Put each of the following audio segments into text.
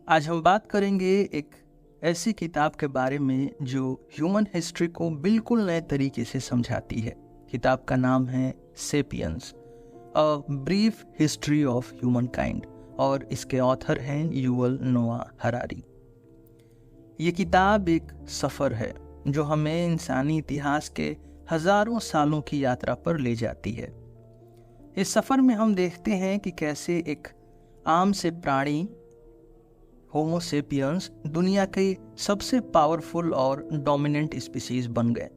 आज हम बात करेंगे एक ऐसी किताब के बारे में जो ह्यूमन हिस्ट्री को बिल्कुल नए तरीके से समझाती है। किताब का नाम है sapiens, a brief history of human kind, और इसके ऑथर हैं युवल नोआ हरारी। ये किताब एक सफ़र है जो हमें इंसानी इतिहास के हजारों सालों की यात्रा पर ले जाती है। इस सफ़र में हम देखते हैं कि कैसे एक आम से प्राणी होमो सेपियंस दुनिया के सबसे पावरफुल और डोमिनेंट स्पीसीज बन गए।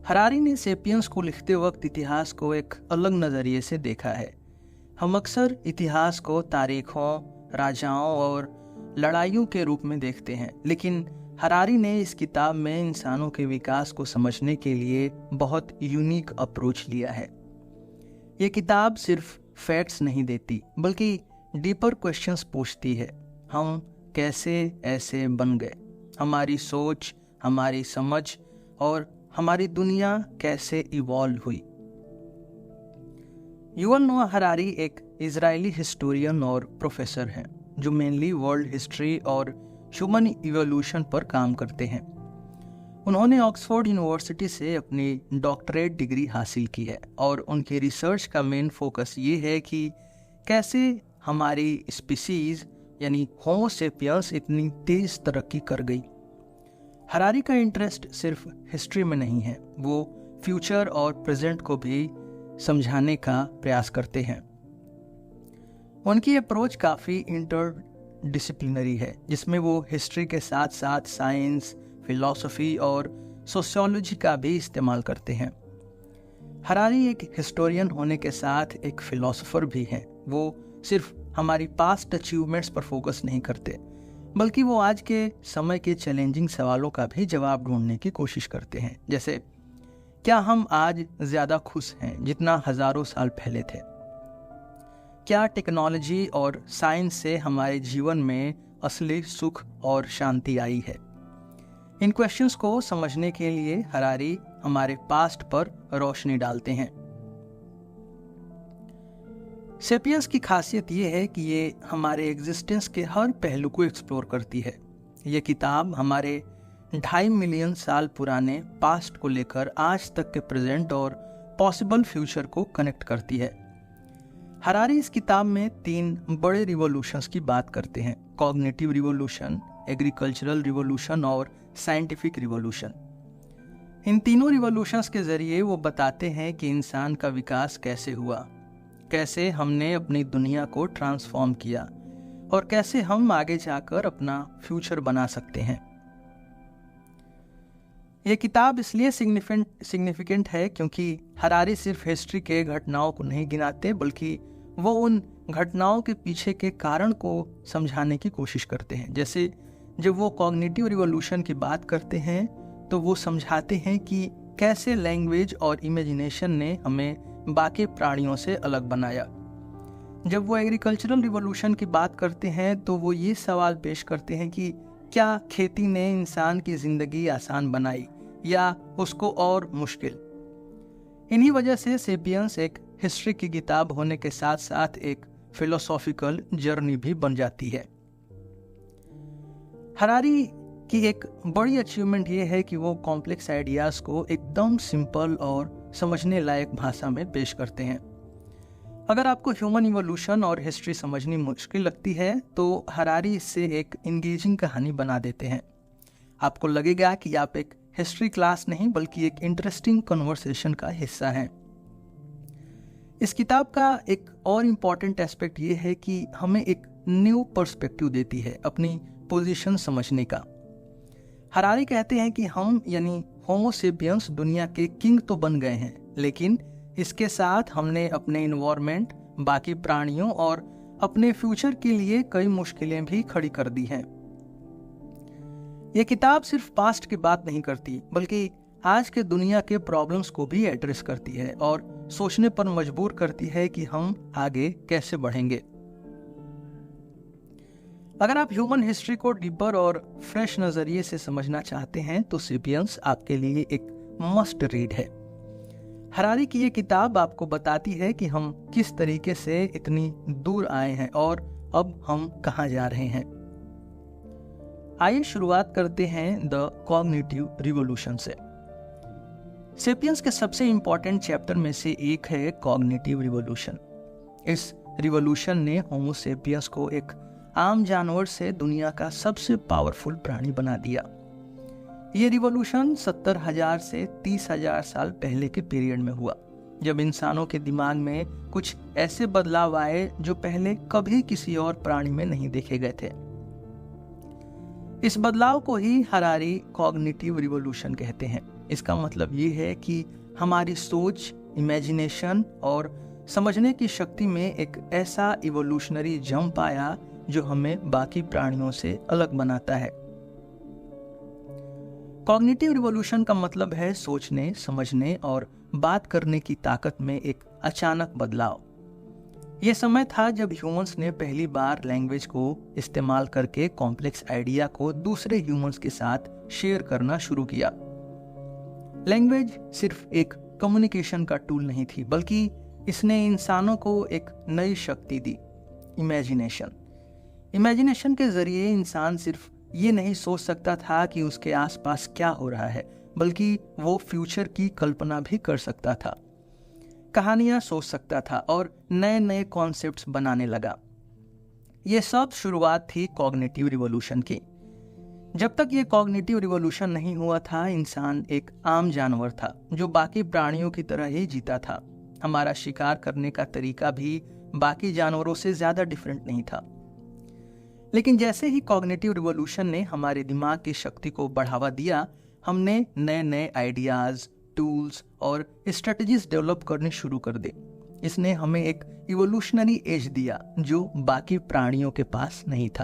हरारी ने सेपियंस को लिखते वक्त इतिहास को एक अलग नज़रिए से देखा है। हम अक्सर इतिहास को तारीखों, राजाओं और लड़ाइयों के रूप में देखते हैं, लेकिन हरारी ने इस किताब में इंसानों के विकास को समझने के लिए बहुत यूनिक अप्रोच लिया है। ये किताब सिर्फ फैक्ट्स नहीं देती, बल्कि डीपर क्वेश्चंस पूछती है। हम कैसे ऐसे बन गए, हमारी सोच, हमारी समझ और हमारी दुनिया कैसे इवॉल्व हुई। युवल नोआ हरारी एक इजरायली हिस्टोरियन और प्रोफेसर हैं जो मेनली वर्ल्ड हिस्ट्री और ह्यूमन इवोल्यूशन पर काम करते हैं। उन्होंने ऑक्सफोर्ड यूनिवर्सिटी से अपनी डॉक्टरेट डिग्री हासिल की है और उनके रिसर्च का मेन फोकस ये है कि कैसे हमारी स्पीसीज यानी होमो सेपियंस इतनी तेज तरक्की कर गई। हरारी का इंटरेस्ट सिर्फ हिस्ट्री में नहीं है, वो फ्यूचर और प्रेजेंट को भी समझाने का प्रयास करते हैं। उनकी अप्रोच काफ़ी इंटरडिसिप्लिनरी है, जिसमें वो हिस्ट्री के साथ साथ साइंस, फिलॉसफी और सोशियोलॉजी का भी इस्तेमाल करते हैं। हरारी एक हिस्टोरियन होने के साथ एक फिलोसोफर भी हैं। वो सिर्फ हमारी पास्ट अचीवमेंट्स पर फोकस नहीं करते, बल्कि वो आज के समय के चैलेंजिंग सवालों का भी जवाब ढूंढने की कोशिश करते हैं। जैसे, क्या हम आज ज़्यादा खुश हैं जितना हज़ारों साल पहले थे? क्या टेक्नोलॉजी और साइंस से हमारे जीवन में असली सुख और शांति आई है? इन क्वेश्चंस को समझने के लिए हरारी हमारे पास्ट पर रोशनी डालते हैं। सेपियंस की खासियत ये है कि ये हमारे एग्जिस्टेंस के हर पहलू को एक्सप्लोर करती है। ये किताब हमारे 2.5 मिलियन साल पुराने पास्ट को लेकर आज तक के प्रेजेंट और पॉसिबल फ्यूचर को कनेक्ट करती है। हरारी इस किताब में 3 बड़े रिवॉल्यूशंस की बात करते हैं: कॉग्निटिव रिवॉल्यूशन, एग्रीकल्चरल रिवॉल्यूशन और साइंटिफिक रिवॉल्यूशन। इन तीनों रिवॉल्यूशंस के जरिए वो बताते हैं कि इंसान का विकास कैसे हुआ, कैसे हमने अपनी दुनिया को ट्रांसफॉर्म किया और कैसे हम आगे जाकर अपना फ्यूचर बना सकते हैं। यह किताब इसलिए सिग्निफिकेंट है क्योंकि हरारी सिर्फ हिस्ट्री के घटनाओं को नहीं गिनाते, बल्कि वो उन घटनाओं के पीछे के कारण को समझाने की कोशिश करते हैं। जैसे जब वो कॉग्निटिव रिवॉल्यूशन की बात करते हैं तो वो समझाते हैं कि कैसे लैंग्वेज और इमेजिनेशन ने हमें बाकी प्राणियों से अलग बनाया। जब वो एग्रीकल्चरल रिवॉल्यूशन की बात करते हैं तो वो ये सवाल पेश करते हैं कि क्या खेती ने इंसान की ज़िंदगी आसान बनाई या उसको और मुश्किल। इन्हीं वजह से सेपियंस एक हिस्ट्री की किताब होने के साथ साथ एक फिलोसॉफिकल जर्नी भी बन जाती है। हरारी की एक बड़ी अचीवमेंट ये है कि वो कॉम्प्लेक्स आइडियाज़ को एकदम सिंपल और समझने लायक भाषा में पेश करते हैं। अगर आपको ह्यूमन इवोल्यूशन और हिस्ट्री समझनी मुश्किल लगती है तो हरारी इससे एक इंगेजिंग कहानी बना देते हैं। आपको लगेगा कि आप एक हिस्ट्री क्लास नहीं बल्कि एक इंटरेस्टिंग कन्वर्सेशन का हिस्सा हैं। इस किताब का एक और इम्पॉर्टेंट एस्पेक्ट ये है कि हमें एक न्यू पर्सपेक्टिव देती है अपनी पोजीशन समझने का। हरारी कहते हैं कि हम यानी होमो सेपियंस दुनिया के किंग तो बन गए हैं, लेकिन इसके साथ हमने अपने इन्वायरमेंट, बाकी प्राणियों और अपने फ्यूचर के लिए कई मुश्किलें भी खड़ी कर दी हैं। यह किताब सिर्फ पास्ट की बात नहीं करती, बल्कि आज के दुनिया के प्रॉब्लम्स को भी एड्रेस करती है और सोचने पर मजबूर करती है कि हम आगे कैसे बढ़ेंगे। अगर आप ह्यूमन हिस्ट्री को डीपर और फ्रेश नज़रिए से समझना चाहते हैं तो सेपियंस आपके लिए एक मस्ट रीड है। हरारी की ये किताब आपको बताती है कि हम किस तरीके से इतनी दूर आए हैं और अब हम कहाँ जा रहे हैं। आइए शुरुआत करते हैं द कॉग्निटिव रिवॉल्यूशन से। सेपियंस के सबसे इंपॉर्टेंट चैप्टर में से एक है कॉग्निटिव रिवॉल्यूशन। इस रिवॉल्यूशन ने होमो सेपियंस को एक आम जानवर से दुनिया का सबसे पावरफुल प्राणी बना दिया। ये रिवॉल्यूशन 70,000 से 30,000 साल पहले के पीरियड में हुआ, जब इंसानों के दिमाग में कुछ ऐसे बदलाव आए जो पहले कभी किसी और प्राणी में नहीं देखे गए थे। इस बदलाव को ही हरारी कॉग्निटिव रिवॉल्यूशन कहते हैं। इसका मतलब ये है कि हमारी सोच, इमेजिनेशन और समझने की शक्ति में एक ऐसा इवोल्यूशनरी जंप आया जो हमें बाकी प्राणियों से अलग बनाता है। कॉग्निटिव रिवॉल्यूशन का मतलब है सोचने, समझने और बात करने की ताकत में एक अचानक बदलाव। यह समय था जब ह्यूमंस ने पहली बार लैंग्वेज को इस्तेमाल करके कॉम्प्लेक्स आइडिया को दूसरे ह्यूमंस के साथ शेयर करना शुरू किया। लैंग्वेज सिर्फ एक कम्युनिकेशन का टूल नहीं थी, बल्कि इसने इंसानों को एक नई शक्ति दी, इमेजिनेशन। इमेजिनेशन के जरिए इंसान सिर्फ ये नहीं सोच सकता था कि उसके आसपास क्या हो रहा है, बल्कि वो फ्यूचर की कल्पना भी कर सकता था, कहानियां सोच सकता था और नए नए कॉन्सेप्ट्स बनाने लगा। ये सब शुरुआत थी कॉग्निटिव रिवॉल्यूशन की। जब तक ये कॉग्निटिव रिवॉल्यूशन नहीं हुआ था, इंसान एक आम जानवर था जो बाकी प्राणियों की तरह ही जीता था। हमारा शिकार करने का तरीका भी बाकी जानवरों से ज्यादा डिफरेंट नहीं था। लेकिन जैसे ही कॉग्निटिव रिवॉल्यूशन ने हमारे दिमाग की शक्ति को बढ़ावा दिया, हमने नए नए आइडियाज, टूल्स और स्ट्रेटजीज डेवलप करने शुरू कर दी। इसने हमें एक इवोल्यूशनरी एज दिया जो बाकी प्राणियों के पास नहीं था।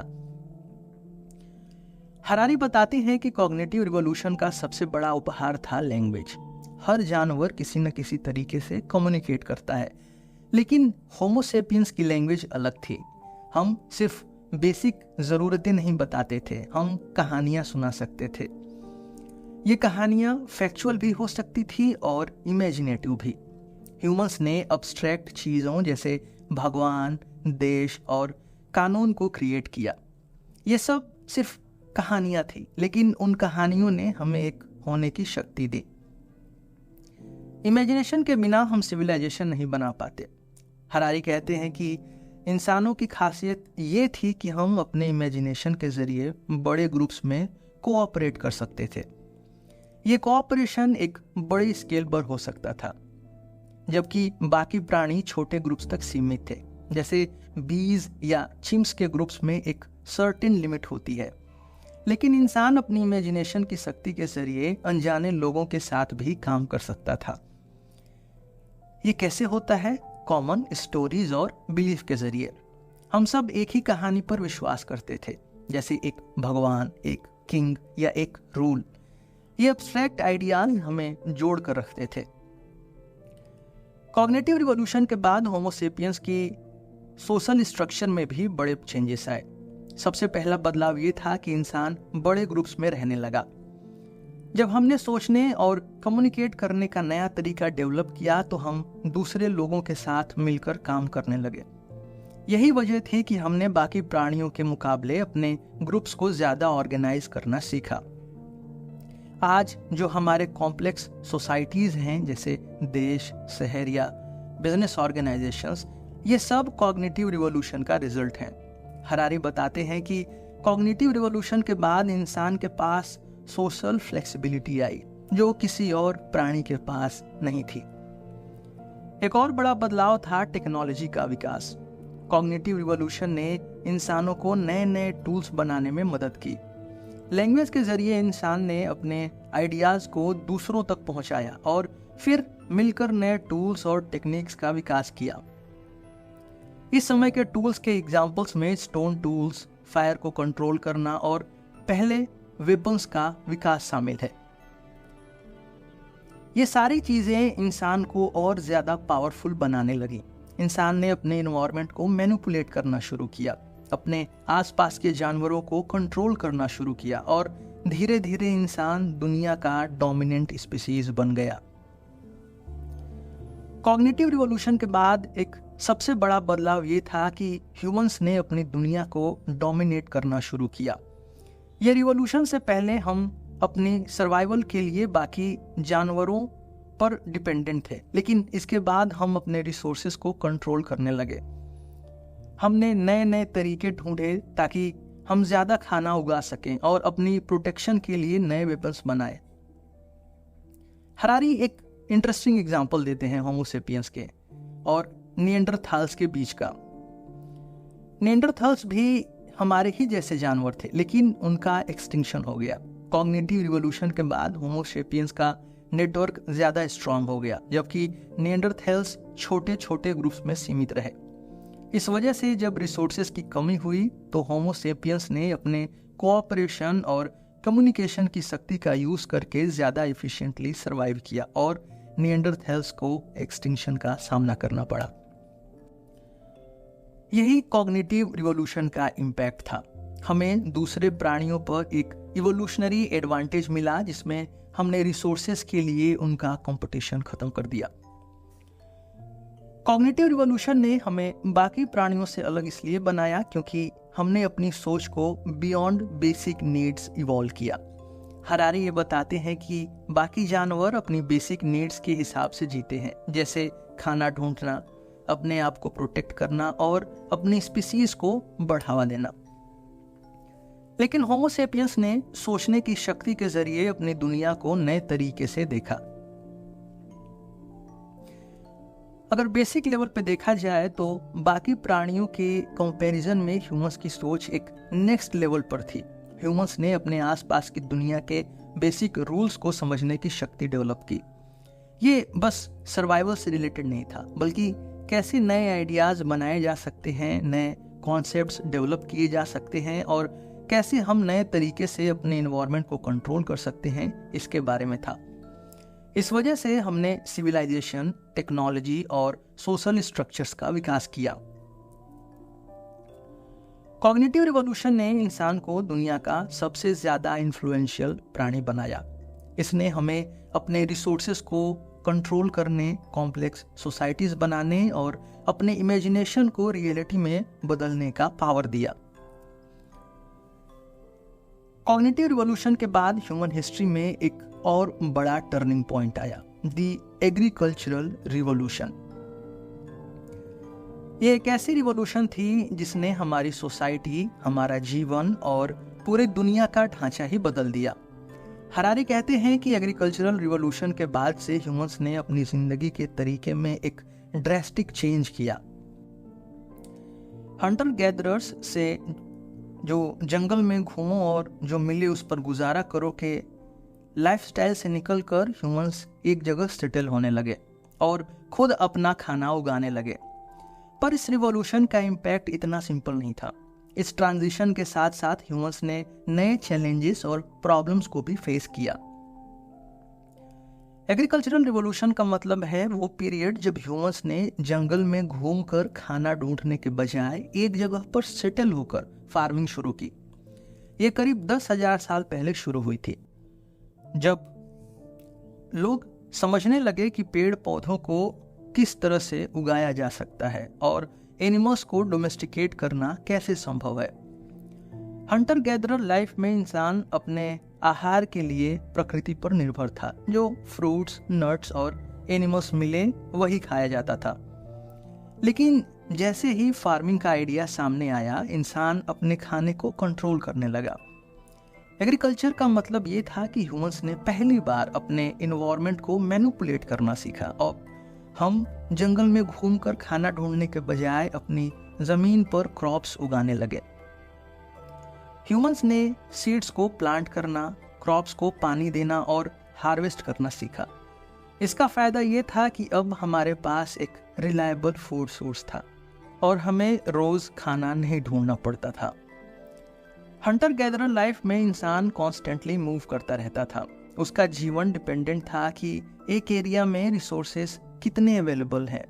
हरारी बताते हैं कि कॉग्निटिव रिवॉल्यूशन का सबसे बड़ा उपहार था लैंग्वेज। हर जानवर किसी न किसी तरीके से कम्युनिकेट करता है, लेकिन होमो सेपियंस की लैंग्वेज अलग थी। हम सिर्फ बेसिक ज़रूरतें नहीं बताते थे, हम कहानियाँ सुना सकते थे। ये कहानियाँ फैक्चुअल भी हो सकती थी और इमेजिनेटिव भी। ह्यूमंस ने अब्स्ट्रैक्ट चीज़ों जैसे भगवान, देश और कानून को क्रिएट किया। ये सब सिर्फ कहानियाँ थी, लेकिन उन कहानियों ने हमें एक होने की शक्ति दी। इमेजिनेशन के बिना हम सिविलाइजेशन नहीं बना पाते। हरारी कहते हैं कि इंसानों की खासियत ये थी कि हम अपने इमेजिनेशन के जरिए बड़े ग्रुप्स में कोऑपरेट कर सकते थे। ये कोऑपरेशन एक बड़ी स्केल पर हो सकता था, जबकि बाकी प्राणी छोटे ग्रुप्स तक सीमित थे। जैसे बीज या चिम्स के ग्रुप्स में एक सर्टेन लिमिट होती है, लेकिन इंसान अपनी इमेजिनेशन की शक्ति के जरिए अनजाने लोगों के साथ भी काम कर सकता था। ये कैसे होता है? कॉमन स्टोरीज और बिलीफ के जरिए। हम सब एक ही कहानी पर विश्वास करते थे, जैसे एक भगवान, एक किंग या एक रूल। ये एब्स्ट्रैक्ट आइडियाज हमें जोड़ कर रखते थे। कॉग्निटिव रिवॉल्यूशन के बाद होमो सेपियंस की सोशल स्ट्रक्चर में भी बड़े चेंजेस आए। सबसे पहला बदलाव ये था कि इंसान बड़े ग्रुप्स में रहने लगा। जब हमने सोचने और कम्युनिकेट करने का नया तरीका डेवलप किया, तो हम दूसरे लोगों के साथ मिलकर काम करने लगे। यही वजह थी कि हमने बाकी प्राणियों के मुकाबले अपने ग्रुप्स को ज्यादा ऑर्गेनाइज करना सीखा। आज जो हमारे कॉम्प्लेक्स सोसाइटीज हैं, जैसे देश, शहर या बिजनेस ऑर्गेनाइजेशंस, ये सब कॉग्निटिव रिवॉल्यूशन का रिजल्ट हैं। हरारी बताते हैं कि कॉग्निटिव रिवॉल्यूशन के बाद इंसान के पास सोशल फ्लेक्सिबिलिटी आई, जो किसी और प्राणी के पास नहीं थी। एक और बड़ा बदलाव था टेक्नोलॉजी का विकास। कॉग्निटिव रिवॉल्यूशन ने इंसानों को नए नए टूल्स बनाने में मदद की। लैंग्वेज के जरिए इंसान ने अपने आइडियाज को दूसरों तक पहुंचाया और फिर मिलकर नए टूल्स और टेक्निक्स का विकास किया। इस समय के टूल्स के एग्जाम्पल्स में स्टोन टूल्स, फायर को कंट्रोल करना और पहले वेपन्स का विकास शामिल है। ये सारी चीजें इंसान को और ज्यादा पावरफुल बनाने लगी। इंसान ने अपने एनवायरनमेंट को मैनिपुलेट करना शुरू किया, अपने आसपास के जानवरों को कंट्रोल करना शुरू किया और धीरे धीरे इंसान दुनिया का डोमिनेंट स्पीशीज बन गया। कॉग्निटिव रिवॉल्यूशन के बाद एक सबसे बड़ा बदलाव ये था कि ह्यूमंस ने अपनी दुनिया को डोमिनेट करना शुरू किया। ये रिवॉल्यूशन से पहले हम अपनी सर्वाइवल के लिए बाकी जानवरों पर डिपेंडेंट थे, लेकिन इसके बाद हम अपने रिसोर्सेज को कंट्रोल करने लगे। हमने नए नए तरीके ढूंढे ताकि हम ज्यादा खाना उगा सकें और अपनी प्रोटेक्शन के लिए नए वेपन्स बनाए। हरारी एक इंटरेस्टिंग एग्जाम्पल देते हैं होमोसेपियंस के और निएंडरथाल्स के बीच का। निएंडरथाल्स भी हमारे ही जैसे जानवर थे, लेकिन उनका एक्सटिंक्शन हो गया। कॉग्निटिव रिवॉल्यूशन के बाद होमोसेपियंस का नेटवर्क ज्यादा स्ट्रांग हो गया, जबकि निएंडरथाल्स छोटे छोटे ग्रुप्स में सीमित रहे। इस वजह से जब रिसोर्सेज की कमी हुई तो होमोसेपियंस ने अपने कोऑपरेशन और कम्युनिकेशन की शक्ति का यूज करके ज्यादा एफिशिएंटली सर्वाइव किया और निएंडरथाल्स को एक्सटिंक्शन का सामना करना पड़ा। यही कॉग्निटिव रिवॉल्यूशन का इम्पैक्ट था। हमें दूसरे प्राणियों पर एक इवोल्यूशनरी एडवांटेज मिला, जिसमें हमने रिसोर्सेज के लिए उनका कंपटीशन खत्म कर दिया। कॉग्निटिव रिवॉल्यूशन ने हमें बाकी प्राणियों से अलग इसलिए बनाया क्योंकि हमने अपनी सोच को बियॉन्ड बेसिक नीड्स इवॉल्व किया। हरारी ये बताते हैं कि बाकी जानवर अपनी बेसिक नीड्स के हिसाब से जीते हैं, जैसे खाना ढूंढना, अपने आप को प्रोटेक्ट करना और अपनी स्पीसीज को बढ़ावा देना। लेकिन होमोसेपियंस ने सोचने की शक्ति के जरिए अपनी दुनिया को नए तरीके से देखा। अगर बेसिक लेवल पे देखा जाए तो बाकी प्राणियों के कंपैरिजन में ह्यूमंस की सोच एक नेक्स्ट लेवल पर थी। ह्यूमंस ने अपने आसपास की दुनिया के बेसिक रूल्स को समझने की शक्ति डेवलप की। ये बस सर्वाइवल से रिलेटेड नहीं था, बल्कि कैसे नए आइडियाज बनाए जा सकते हैं, नए कॉन्सेप्ट्स डेवलप किए जा सकते हैं और कैसे हम नए तरीके से अपने एनवायरनमेंट को कंट्रोल कर सकते हैं, इसके बारे में था। इस वजह से हमने सिविलाइजेशन, टेक्नोलॉजी और सोशल स्ट्रक्चर्स का विकास किया। कॉग्निटिव रिवॉल्यूशन ने इंसान को दुनिया का सबसे ज्यादा इन्फ्लुएंशियल प्राणी बनाया। इसने हमें अपने रिसोर्सेज को कंट्रोल करने, कॉम्प्लेक्स सोसाइटीज बनाने और अपने इमेजिनेशन को रियलिटी में बदलने का पावर दिया। कॉग्निटिव रिवॉल्यूशन के बाद ह्यूमन हिस्ट्री में एक और बड़ा टर्निंग पॉइंट आया, द एग्रीकल्चरल रिवॉल्यूशन। ये एक ऐसी रिवॉल्यूशन थी जिसने हमारी सोसाइटी, हमारा जीवन और पूरे दुनिया का ढांचा ही बदल दिया। हरारी कहते हैं कि एग्रीकल्चरल रिवॉल्यूशन के बाद से ह्यूमंस ने अपनी जिंदगी के तरीके में एक ड्रेस्टिक चेंज किया। हंटर गैदरर्स से जो जंगल में घूमो और जो मिले उस पर गुजारा करो के लाइफस्टाइल से निकलकर ह्यूमंस एक जगह सेटल होने लगे और खुद अपना खाना उगाने लगे। पर इस रिवॉल्यूशन का इम्पैक्ट इतना सिंपल नहीं था। इस ट्रांजिशन के साथ साथ ह्यूमंस ने नए चैलेंजेस और प्रॉब्लम्स को भी फेस किया। एग्रीकल्चरल रिवॉल्यूशन का मतलब है वो पीरियड जब ह्यूमंस ने जंगल में घूमकर खाना ढूंढने के बजाय एक जगह पर सेटल होकर फार्मिंग शुरू की। ये करीब 10,000 साल पहले शुरू हुई थी, जब लोग समझने लगे कि पेड़ पौधों को किस तरह से उगाया जा सकता है और एनिमल्स को डोमेस्टिकेट करना कैसे संभव है। हंटर गैदरर लाइफ में इंसान अपने आहार के लिए प्रकृति पर निर्भर था। जो फ्रूट्स, नट्स और एनिमल्स मिले वही खाया जाता था। लेकिन जैसे ही फार्मिंग का आइडिया सामने आया, इंसान अपने खाने को कंट्रोल करने लगा। एग्रीकल्चर का मतलब ये था कि ह्यूमंस ने पहली बार अपने एनवायरनमेंट को मैनिपुलेट करना सीखा और हम जंगल में घूमकर खाना ढूंढने के बजाय अपनी जमीन पर क्रॉप्स उगाने लगे। ह्यूमंस ने सीड्स को प्लांट करना, क्रॉप्स को पानी देना और हार्वेस्ट करना सीखा। इसका फायदा ये था कि अब हमारे पास एक रिलायबल फूड सोर्स था और हमें रोज खाना नहीं ढूंढना पड़ता था। हंटर गैदरर लाइफ में इंसान कॉन्स्टेंटली मूव करता रहता था। उसका जीवन डिपेंडेंट था कि एक एरिया में रिसोर्सेस कितने अवेलेबल हैं।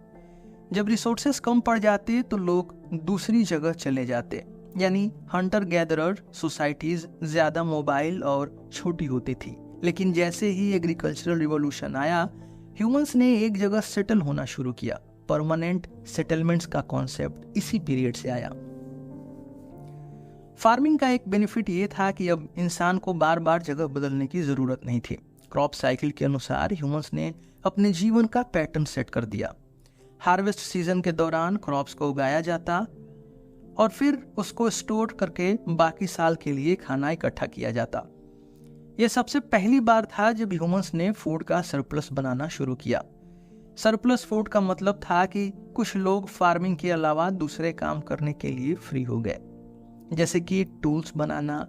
जब रिसोर्सेस कम पड़ जाते तो लोग दूसरी जगह चले जाते, यानी हंटर गैदरर सोसाइटीज ज्यादा मोबाइल और छोटी होती थी। लेकिन जैसे ही एग्रीकल्चरल रिवॉल्यूशन आया, ह्यूमंस ने एक जगह सेटल होना शुरू किया। परमानेंट सेटलमेंट्स का कॉन्सेप्ट इसी पीरियड से आया। फार्मिंग का एक बेनिफिट ये था कि अब इंसान को बार बार जगह बदलने की ज़रूरत नहीं थी। क्रॉप साइकिल के अनुसार ह्यूमंस ने अपने जीवन का पैटर्न सेट कर दिया। हार्वेस्ट सीजन के दौरान क्रॉप्स को उगाया जाता और फिर उसको स्टोर करके बाकी साल के लिए खाना इकट्ठा किया जाता। यह सबसे पहली बार था जब ह्यूमंस ने फूड का सरप्लस बनाना शुरू किया। सरप्लस फूड का मतलब था कि कुछ लोग फार्मिंग के अलावा दूसरे काम करने के लिए फ्री हो गए, जैसे कि टूल्स बनाना,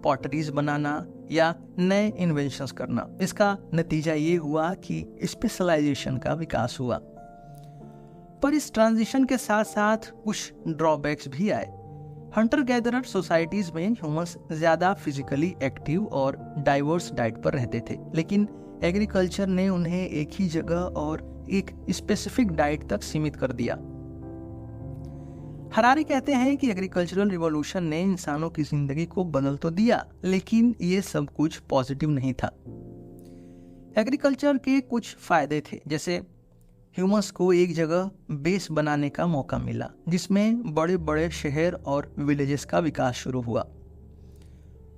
पॉटरीज बनाना या नए इन्वेंशंस करना। इसका नतीजा ये हुआ कि स्पेशलाइजेशन का विकास हुआ। पर इस ट्रांजिशन के साथ साथ कुछ ड्रॉबैक्स भी आए। हंटर गैदरर सोसाइटीज में ह्यूमंस ज्यादा फिजिकली एक्टिव और डाइवर्स डाइट पर रहते थे, लेकिन एग्रीकल्चर ने उन्हें एक ही जगह और एक स्पेसिफिक डाइट तक सीमित कर दिया। हरारी कहते हैं कि एग्रीकल्चरल रिवॉल्यूशन ने इंसानों की जिंदगी को बदल तो दिया, लेकिन ये सब कुछ पॉजिटिव नहीं था। एग्रीकल्चर के कुछ फायदे थे, जैसे ह्यूमंस को एक जगह बेस बनाने का मौका मिला, जिसमें बड़े बड़े शहर और विलेजेस का विकास शुरू हुआ।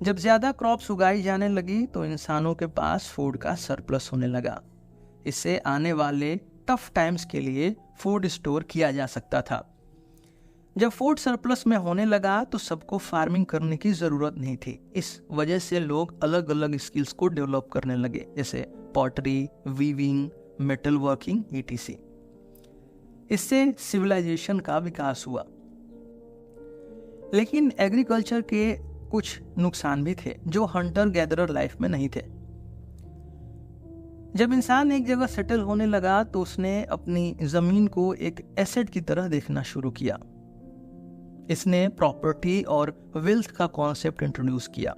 जब ज्यादा क्रॉप्स उगाई जाने लगी तो इंसानों के पास फूड का सरप्लस होने लगा। इससे आने वाले टफ टाइम्स के लिए फूड स्टोर किया जा सकता था। जब फूड सरप्लस में होने लगा तो सबको फार्मिंग करने की जरूरत नहीं थी। इस वजह से लोग अलग अलग स्किल्स को डेवलप करने लगे, जैसे pottery, weaving, metal working etc। इससे सिविलाइजेशन का विकास हुआ। लेकिन एग्रीकल्चर के कुछ नुकसान भी थे जो हंटर गैदरर लाइफ में नहीं थे। जब इंसान एक जगह सेटल होने लगा तो उसने अपनी जमीन को एक एसेट की तरह देखना शुरू किया। इसने प्रॉपर्टी और वेल्थ का कॉन्सेप्ट इंट्रोड्यूस किया।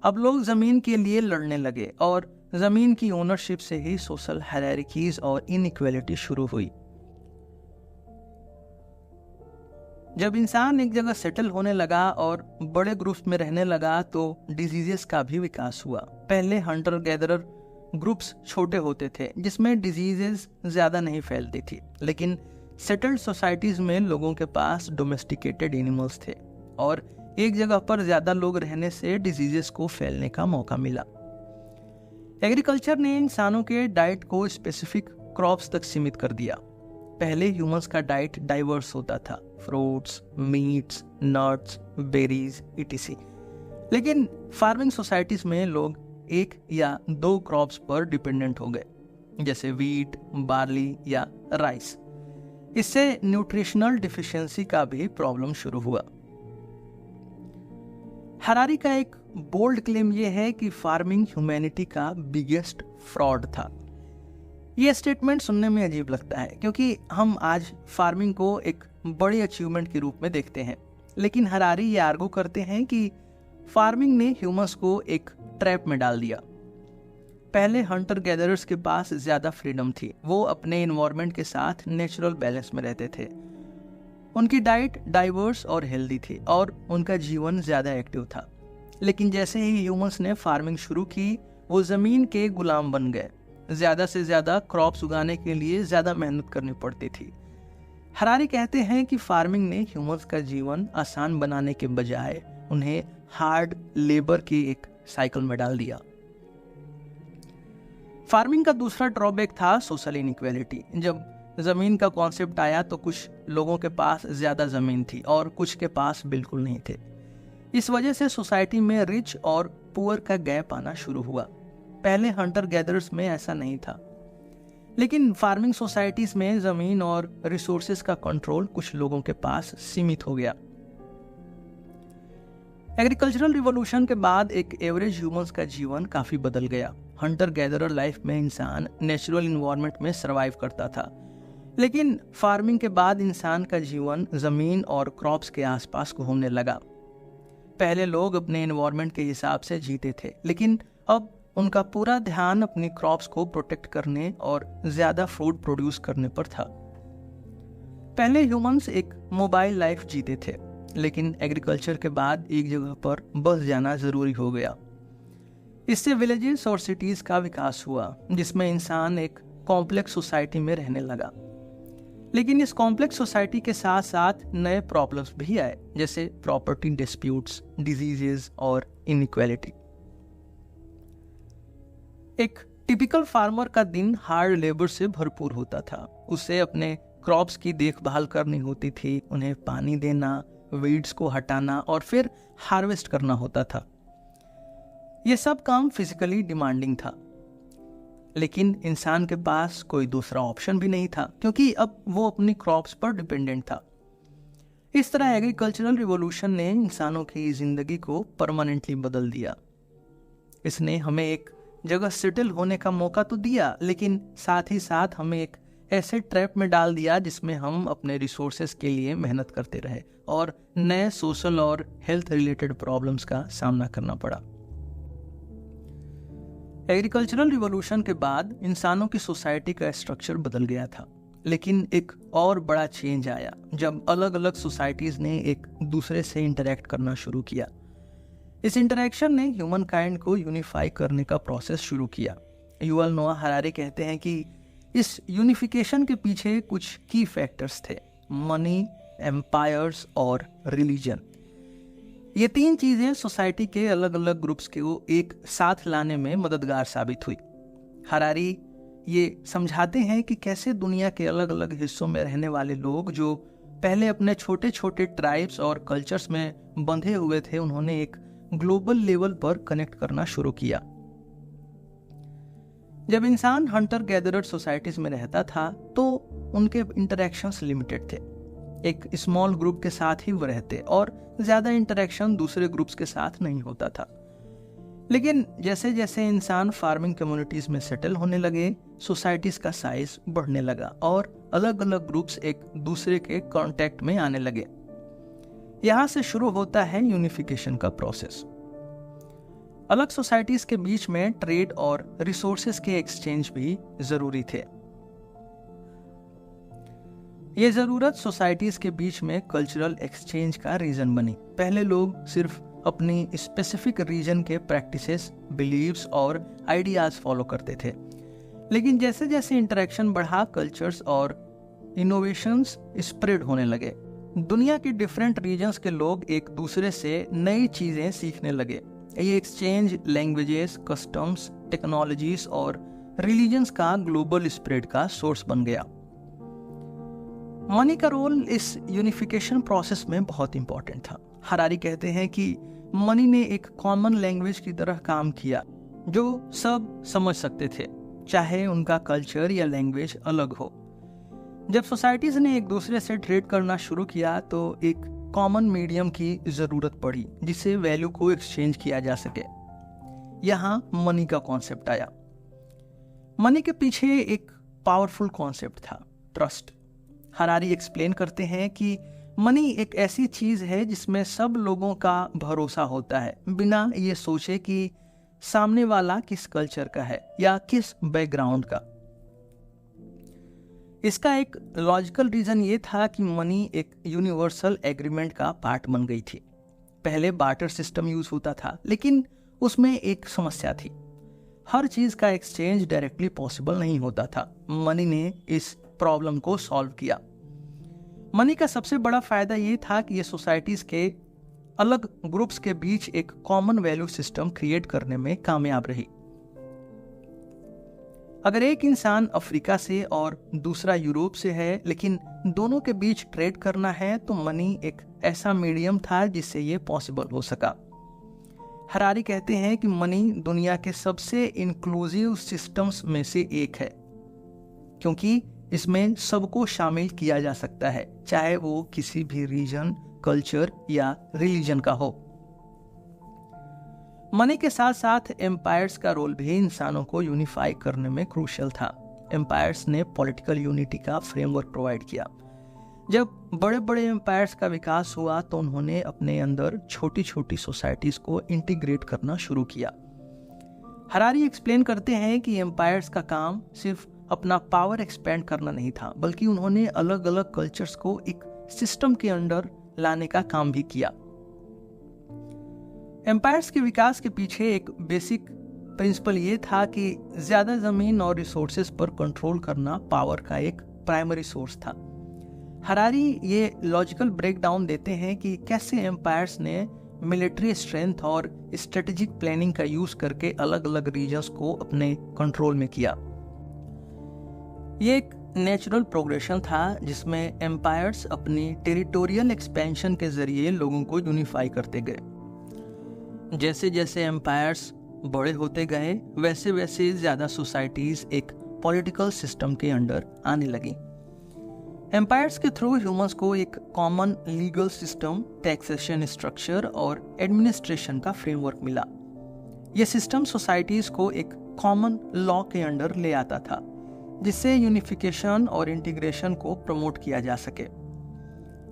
अब लोग जमीन के लिए लड़ने लगे और जमीन की ओनरशिप से ही सोशल हायरार्कीज और इनइक्वालिटी शुरू हुई। जब इंसान एक जगह सेटल होने लगा और बड़े ग्रुप्स में रहने लगा तो डिजीजेस का भी विकास हुआ। पहले हंटर गैदरर ग्रुप्स छोटे होते थे जिसमें डिजीजेस ज्यादा नहीं फैलती थी, लेकिन सेटल्ड सोसाइटीज में लोगों के पास डोमेस्टिकेटेड एनिमल्स थे और एक जगह पर ज्यादा लोग रहने से डिजीजेस को फैलने का मौका मिला। एग्रीकल्चर ने इंसानों के डाइट को स्पेसिफिक क्रॉप्स तक सीमित कर दिया। पहले ह्यूमंस का डाइट डाइवर्स होता था, fruits, meets, nuts, berries etc। लेकिन फार्मिंग सोसाइटीज में लोग एक या दो क्रॉप्स पर डिपेंडेंट हो गए, जैसे वीट, बार्ली या राइस। इससे न्यूट्रिशनल डिफिशियंसी का भी प्रॉब्लम शुरू हुआ। हरारी का एक बोल्ड क्लेम यह है कि फार्मिंग ह्यूमैनिटी का बिगेस्ट फ्रॉड था। यह स्टेटमेंट सुनने में अजीब लगता है क्योंकि हम आज फार्मिंग को एक बड़ी अचीवमेंट के रूप में देखते हैं, लेकिन हरारी ये आर्गू करते हैं कि फार्मिंग ने ह्यूमंस को एक ट्रैप में डाल दिया। पहले हंटर गैदरर्स के पास ज्यादा फ्रीडम थी, वो अपने एनवायरनमेंट के साथ नेचुरल बैलेंस में रहते थे। उनकी डाइट डाइवर्स और हेल्दी थी और उनका जीवन ज्यादा एक्टिव था। लेकिन जैसे ही ह्यूमंस ने फार्मिंग शुरू की, वो जमीन के गुलाम बन गए। ज्यादा से ज्यादा क्रॉप्स उगाने के लिए ज्यादा मेहनत करनी पड़ती थी। हरारी कहते हैं कि फार्मिंग ने ह्यूमंस का जीवन आसान बनाने के बजाय उन्हें हार्ड लेबर की एक साइकिल में डाल दिया। फार्मिंग का दूसरा ड्रॉबैक था सोशल इनइक्वालिटी। जब जमीन का कॉन्सेप्ट आया तो कुछ लोगों के पास ज्यादा जमीन थी और कुछ के पास बिल्कुल नहीं थे। इस वजह से सोसाइटी में रिच और पुअर का गैप आना शुरू हुआ। पहले हंटर गैदरर्स में ऐसा नहीं था, लेकिन फार्मिंग सोसाइटीज में जमीन और रिसोर्सेज का कंट्रोल कुछ लोगों के पास सीमित हो गया। एग्रीकल्चरल रिवॉल्यूशन के बाद एक एवरेज ह्यूमंस का जीवन काफी बदल गया। हंटर गैदरर लाइफ में इंसान नेचुरल इन्वायरमेंट में सरवाइव करता था, लेकिन फार्मिंग के बाद इंसान का जीवन जमीन और क्रॉप्स के आसपास घूमने लगा। पहले लोग अपने एनवायरनमेंट के हिसाब से जीते थे, लेकिन अब उनका पूरा ध्यान अपनी क्रॉप्स को प्रोटेक्ट करने और ज्यादा फूड प्रोड्यूस करने पर था। पहले ह्यूमंस एक मोबाइल लाइफ जीते थे, लेकिन एग्रीकल्चर के बाद एक जगह पर बस जाना जरूरी हो गया। इससे विलेजेस और सिटीज का विकास हुआ, जिसमें इंसान एक कॉम्प्लेक्स सोसाइटी में रहने लगा। लेकिन इस कॉम्प्लेक्स सोसाइटी के साथ साथ नए प्रॉब्लम्स भी आए, जैसे प्रॉपर्टी डिस्प्यूट्स, डिजीजेस और इनइक्वालिटी। एक टिपिकल फार्मर का दिन हार्ड लेबर से भरपूर होता था। उसे अपने क्रॉप्स की देखभाल करनी होती थी, उन्हें पानी देना, वीड्स को हटाना और फिर हार्वेस्ट करना होता था। यह सब काम फिजिकली डिमांडिंग था, लेकिन इंसान के पास कोई दूसरा ऑप्शन भी नहीं था, क्योंकि अब वो अपनी क्रॉप्स पर डिपेंडेंट था। इस तरह एग्रीकल्चरल रिवॉल्यूशन ने इंसानों की जिंदगी को परमानेंटली बदल दिया। इसने हमें एक जगह सेटल होने का मौका तो दिया, लेकिन साथ ही साथ हमें एक ऐसे ट्रैप में डाल दिया जिसमें हम अपने रिसोर्सेज के लिए मेहनत करते रहे और नए सोशल और हेल्थ रिलेटेड प्रॉब्लम्स का सामना करना पड़ा। एग्रीकल्चरल रिवॉल्यूशन के बाद इंसानों की सोसाइटी का स्ट्रक्चर बदल गया था, लेकिन एक और बड़ा चेंज आया जब अलग अलग सोसाइटीज ने एक दूसरे से इंटरेक्ट करना शुरू किया। इस इंटरेक्शन ने ह्यूमन काइंड को यूनिफाई करने का प्रोसेस शुरू किया। युवल नोआ हरारी कहते हैं कि इस यूनिफिकेशन के पीछे कुछ की फैक्टर्स थे: मनी, एम्पायर्स और रिलीजन। ये तीन चीजें सोसाइटी के अलग अलग ग्रुप्स को एक साथ लाने में मददगार साबित हुई। हरारी ये समझाते हैं कि कैसे दुनिया के अलग अलग हिस्सों में रहने वाले लोग जो पहले अपने छोटे छोटे ट्राइब्स और कल्चर्स में बंधे हुए थे, उन्होंने एक ग्लोबल लेवल पर कनेक्ट करना शुरू किया। जब इंसान हंटर गैदरर सोसाइटीज में रहता था तो उनके इंटरेक्शंस लिमिटेड थे। एक स्मॉल ग्रुप के साथ ही वो रहते और ज्यादा इंटरेक्शन दूसरे ग्रुप्स के साथ नहीं होता था। लेकिन जैसे जैसे इंसान फार्मिंग कम्युनिटीज में सेटल होने लगे, सोसाइटीज का साइज बढ़ने लगा और अलग अलग ग्रुप्स एक दूसरे के कांटेक्ट में आने लगे। यहाँ से शुरू होता है यूनिफिकेशन का प्रोसेस। अलग सोसाइटीज के बीच में ट्रेड और रिसोर्सेज के एक्सचेंज भी जरूरी थे। ये जरूरत सोसाइटीज के बीच में कल्चरल एक्सचेंज का रीजन बनी। पहले लोग सिर्फ अपनी स्पेसिफिक रीजन के प्रैक्टिसेस, बिलीव्स और आइडियाज फॉलो करते थे, लेकिन जैसे जैसे इंटरेक्शन बढ़ा, कल्चर्स और इनोवेशंस स्प्रेड होने लगे। दुनिया के डिफरेंट रीजन्स के लोग एक दूसरे से नई चीजें सीखने लगे। ये एक्सचेंज लैंग्वेजेस, कस्टम्स, टेक्नोलॉजीज और रिलीजन्स का ग्लोबल स्प्रेड का सोर्स बन गया। मनी का रोल इस यूनिफिकेशन प्रोसेस में बहुत इंपॉर्टेंट था। हरारी कहते हैं कि मनी ने एक कॉमन लैंग्वेज की तरह काम किया जो सब समझ सकते थे, चाहे उनका कल्चर या लैंग्वेज अलग हो। जब सोसाइटीज ने एक दूसरे से ट्रेड करना शुरू किया तो एक कॉमन मीडियम की जरूरत पड़ी जिससे वैल्यू को एक्सचेंज किया जा सके। यहाँ मनी का कॉन्सेप्ट आया। मनी के पीछे एक पावरफुल कॉन्सेप्ट था, ट्रस्ट। हरारी एक्सप्लेन करते हैं कि मनी एक ऐसी चीज है जिसमें सब लोगों का भरोसा होता है, बिना ये सोचे कि सामने वाला किस कल्चर का है या किस बैकग्राउंड का। इसका एक लॉजिकल रीजन ये था कि मनी एक यूनिवर्सल एग्रीमेंट का पार्ट बन गई थी। पहले बार्टर सिस्टम यूज होता था, लेकिन उसमें एक समस्या थी। हर चीज का एक्सचेंज डायरेक्टली पॉसिबल नहीं होता था। मनी ने इस प्रॉब्लम को सॉल्व किया। मनी का सबसे बड़ा फायदा ये था कि ये सोसाइटीज के अलग ग्रुप्स के बीच एक कॉमन वैल्यू सिस्टम क्रिएट करने में कामयाब रही। अगर एक इंसान अफ्रीका से और दूसरा यूरोप से है, लेकिन दोनों के बीच ट्रेड करना है, तो मनी एक ऐसा मीडियम था जिससे ये पॉसिबल हो सका। हरारी कहते हैं कि मनी दुनिया के सबसे इंक्लूसिव सिस्टम्स में से एक है, क्योंकि इसमें सबको शामिल किया जा सकता है, चाहे वो किसी भी रीजन, कल्चर या रिलीजन का हो। मनी के साथ साथ एम्पायर्स का रोल भी इंसानों को यूनिफाई करने में क्रूशियल था। एम्पायर्स ने पॉलिटिकल यूनिटी का फ्रेमवर्क प्रोवाइड किया। जब बड़े बड़े एम्पायर्स का विकास हुआ तो उन्होंने अपने अंदर छोटी छोटी सोसाइटीज को इंटीग्रेट करना शुरू किया। हरारी एक्सप्लेन करते हैं कि एम्पायर्स का काम सिर्फ अपना पावर एक्सपेंड करना नहीं था, बल्कि उन्होंने अलग अलग कल्चर्स को एक सिस्टम के अंदर लाने का काम भी किया। एम्पायर्स के विकास के पीछे एक बेसिक प्रिंसिपल ये था कि ज्यादा जमीन और रिसोर्सेज पर कंट्रोल करना पावर का एक प्राइमरी सोर्स था। हरारी ये लॉजिकल ब्रेकडाउन देते हैं कि कैसे एम्पायर्स ने मिलिट्री स्ट्रेंथ और स्ट्रेटेजिक प्लानिंग का यूज करके अलग अलग रीजन्स को अपने कंट्रोल में किया। ये एक नेचुरल प्रोग्रेशन था जिसमें एम्पायर्स अपनी टेरिटोरियल एक्सपेंशन के जरिए लोगों को यूनिफाई करते गए। जैसे जैसे एम्पायर्स बड़े होते गए वैसे वैसे ज़्यादा सोसाइटीज़ एक पॉलिटिकल सिस्टम के अंडर आने लगी। एम्पायर्स के थ्रू ह्यूमंस को एक common legal system, taxation structure और एडमिनिस्ट्रेशन का फ्रेमवर्क मिला। यह सिस्टम सोसाइटीज़ को एक कॉमन लॉ के अंडर ले आता था जिससे यूनिफिकेशन और इंटीग्रेशन को प्रमोट किया जा सके।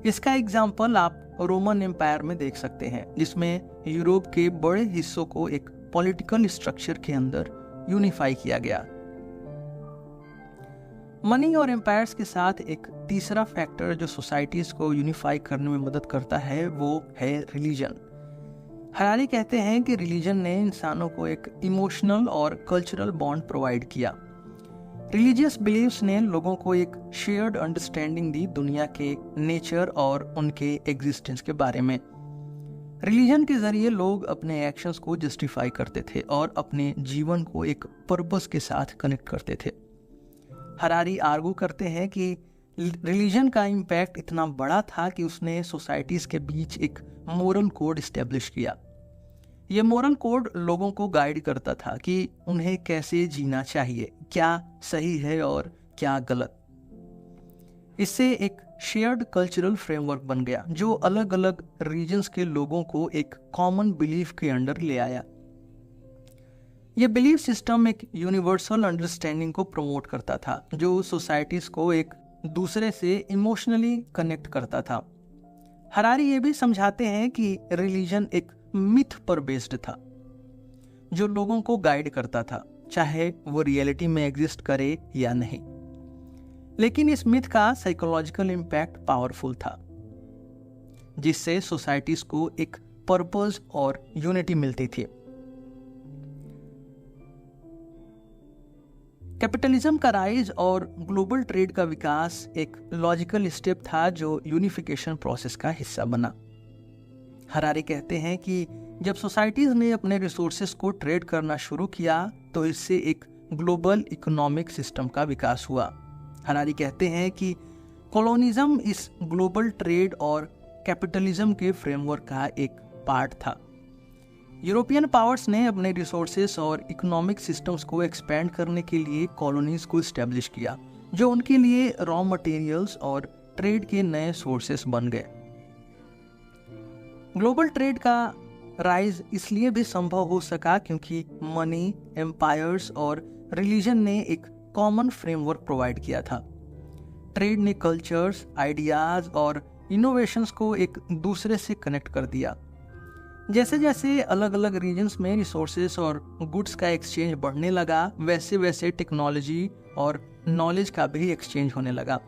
इसका एग्जाम्पल आप रोमन एम्पायर में देख सकते हैं जिसमें यूरोप के बड़े हिस्सों को एक पॉलिटिकल स्ट्रक्चर के अंदर यूनिफाई किया गया। मनी और एम्पायर्स के साथ एक तीसरा फैक्टर जो सोसाइटीज को यूनिफाई करने में मदद करता है वो है रिलीजन। हरारी कहते हैं कि रिलीजन ने इंसानों को एक इमोशनल और कल्चरल बॉन्ड प्रोवाइड किया। रिलीजियस बिलीव्स ने लोगों को एक शेयर्ड अंडरस्टैंडिंग दी दुनिया के नेचर और उनके एग्जिस्टेंस के बारे में। रिलीजन के जरिए लोग अपने एक्शंस को जस्टिफाई करते थे और अपने जीवन को एक पर्पस के साथ कनेक्ट करते थे। हरारी आर्गू करते हैं कि रिलीजन का इम्पैक्ट इतना बड़ा था कि उसने सोसाइटीज़ के बीच एक मोरल कोड इस्टेब्लिश किया। ये मोरल कोड लोगों को गाइड करता था कि उन्हें कैसे जीना चाहिए, क्या सही है और क्या गलत। इससे एक शेयर्ड कल्चरल फ्रेमवर्क बन गया जो अलग अलग रीजन्स के लोगों को एक कॉमन बिलीफ के अंडर ले आया। यह बिलीफ सिस्टम एक यूनिवर्सल अंडरस्टैंडिंग को प्रमोट करता था जो सोसाइटीज को एक दूसरे से इमोशनली कनेक्ट करता था। हरारी ये भी समझाते हैं कि रिलीजन एक मिथ पर बेस्ड था जो लोगों को गाइड करता था, चाहे वो रियलिटी में एग्जिस्ट करे या नहीं। लेकिन इस मिथ का साइकोलॉजिकल इम्पैक्ट पावरफुल था जिससे सोसाइटीज को एक पर्पस और यूनिटी मिलती थी। कैपिटलिज्म का राइज और ग्लोबल ट्रेड का विकास एक लॉजिकल स्टेप था जो यूनिफिकेशन प्रोसेस का हिस्सा बना। हरारी कहते हैं कि जब सोसाइटीज ने अपने रिसोर्सेज को ट्रेड करना शुरू किया तो इससे एक ग्लोबल इकोनॉमिक सिस्टम का विकास हुआ। हरारी कहते हैं कि कॉलोनिज्म इस ग्लोबल ट्रेड और कैपिटलिज्म के फ्रेमवर्क का एक पार्ट था। यूरोपियन पावर्स ने अपने रिसोर्सेज और इकोनॉमिक सिस्टम्स को एक्सपेंड करने के लिए कॉलोनीज को इस्टेब्लिश किया जो उनके लिए रॉ मटेरियल्स और ट्रेड के नए सोर्सेस बन गए। ग्लोबल ट्रेड का राइज इसलिए भी संभव हो सका क्योंकि मनी, एम्पायर्स और रिलीजन ने एक कॉमन फ्रेमवर्क प्रोवाइड किया था। ट्रेड ने कल्चर्स, आइडियाज और इनोवेशंस को एक दूसरे से कनेक्ट कर दिया। जैसे जैसे अलग अलग रीजन्स में रिसोर्सेज और गुड्स का एक्सचेंज बढ़ने लगा वैसे वैसे टेक्नोलॉजी और नॉलेज का भी एक्सचेंज होने लगा।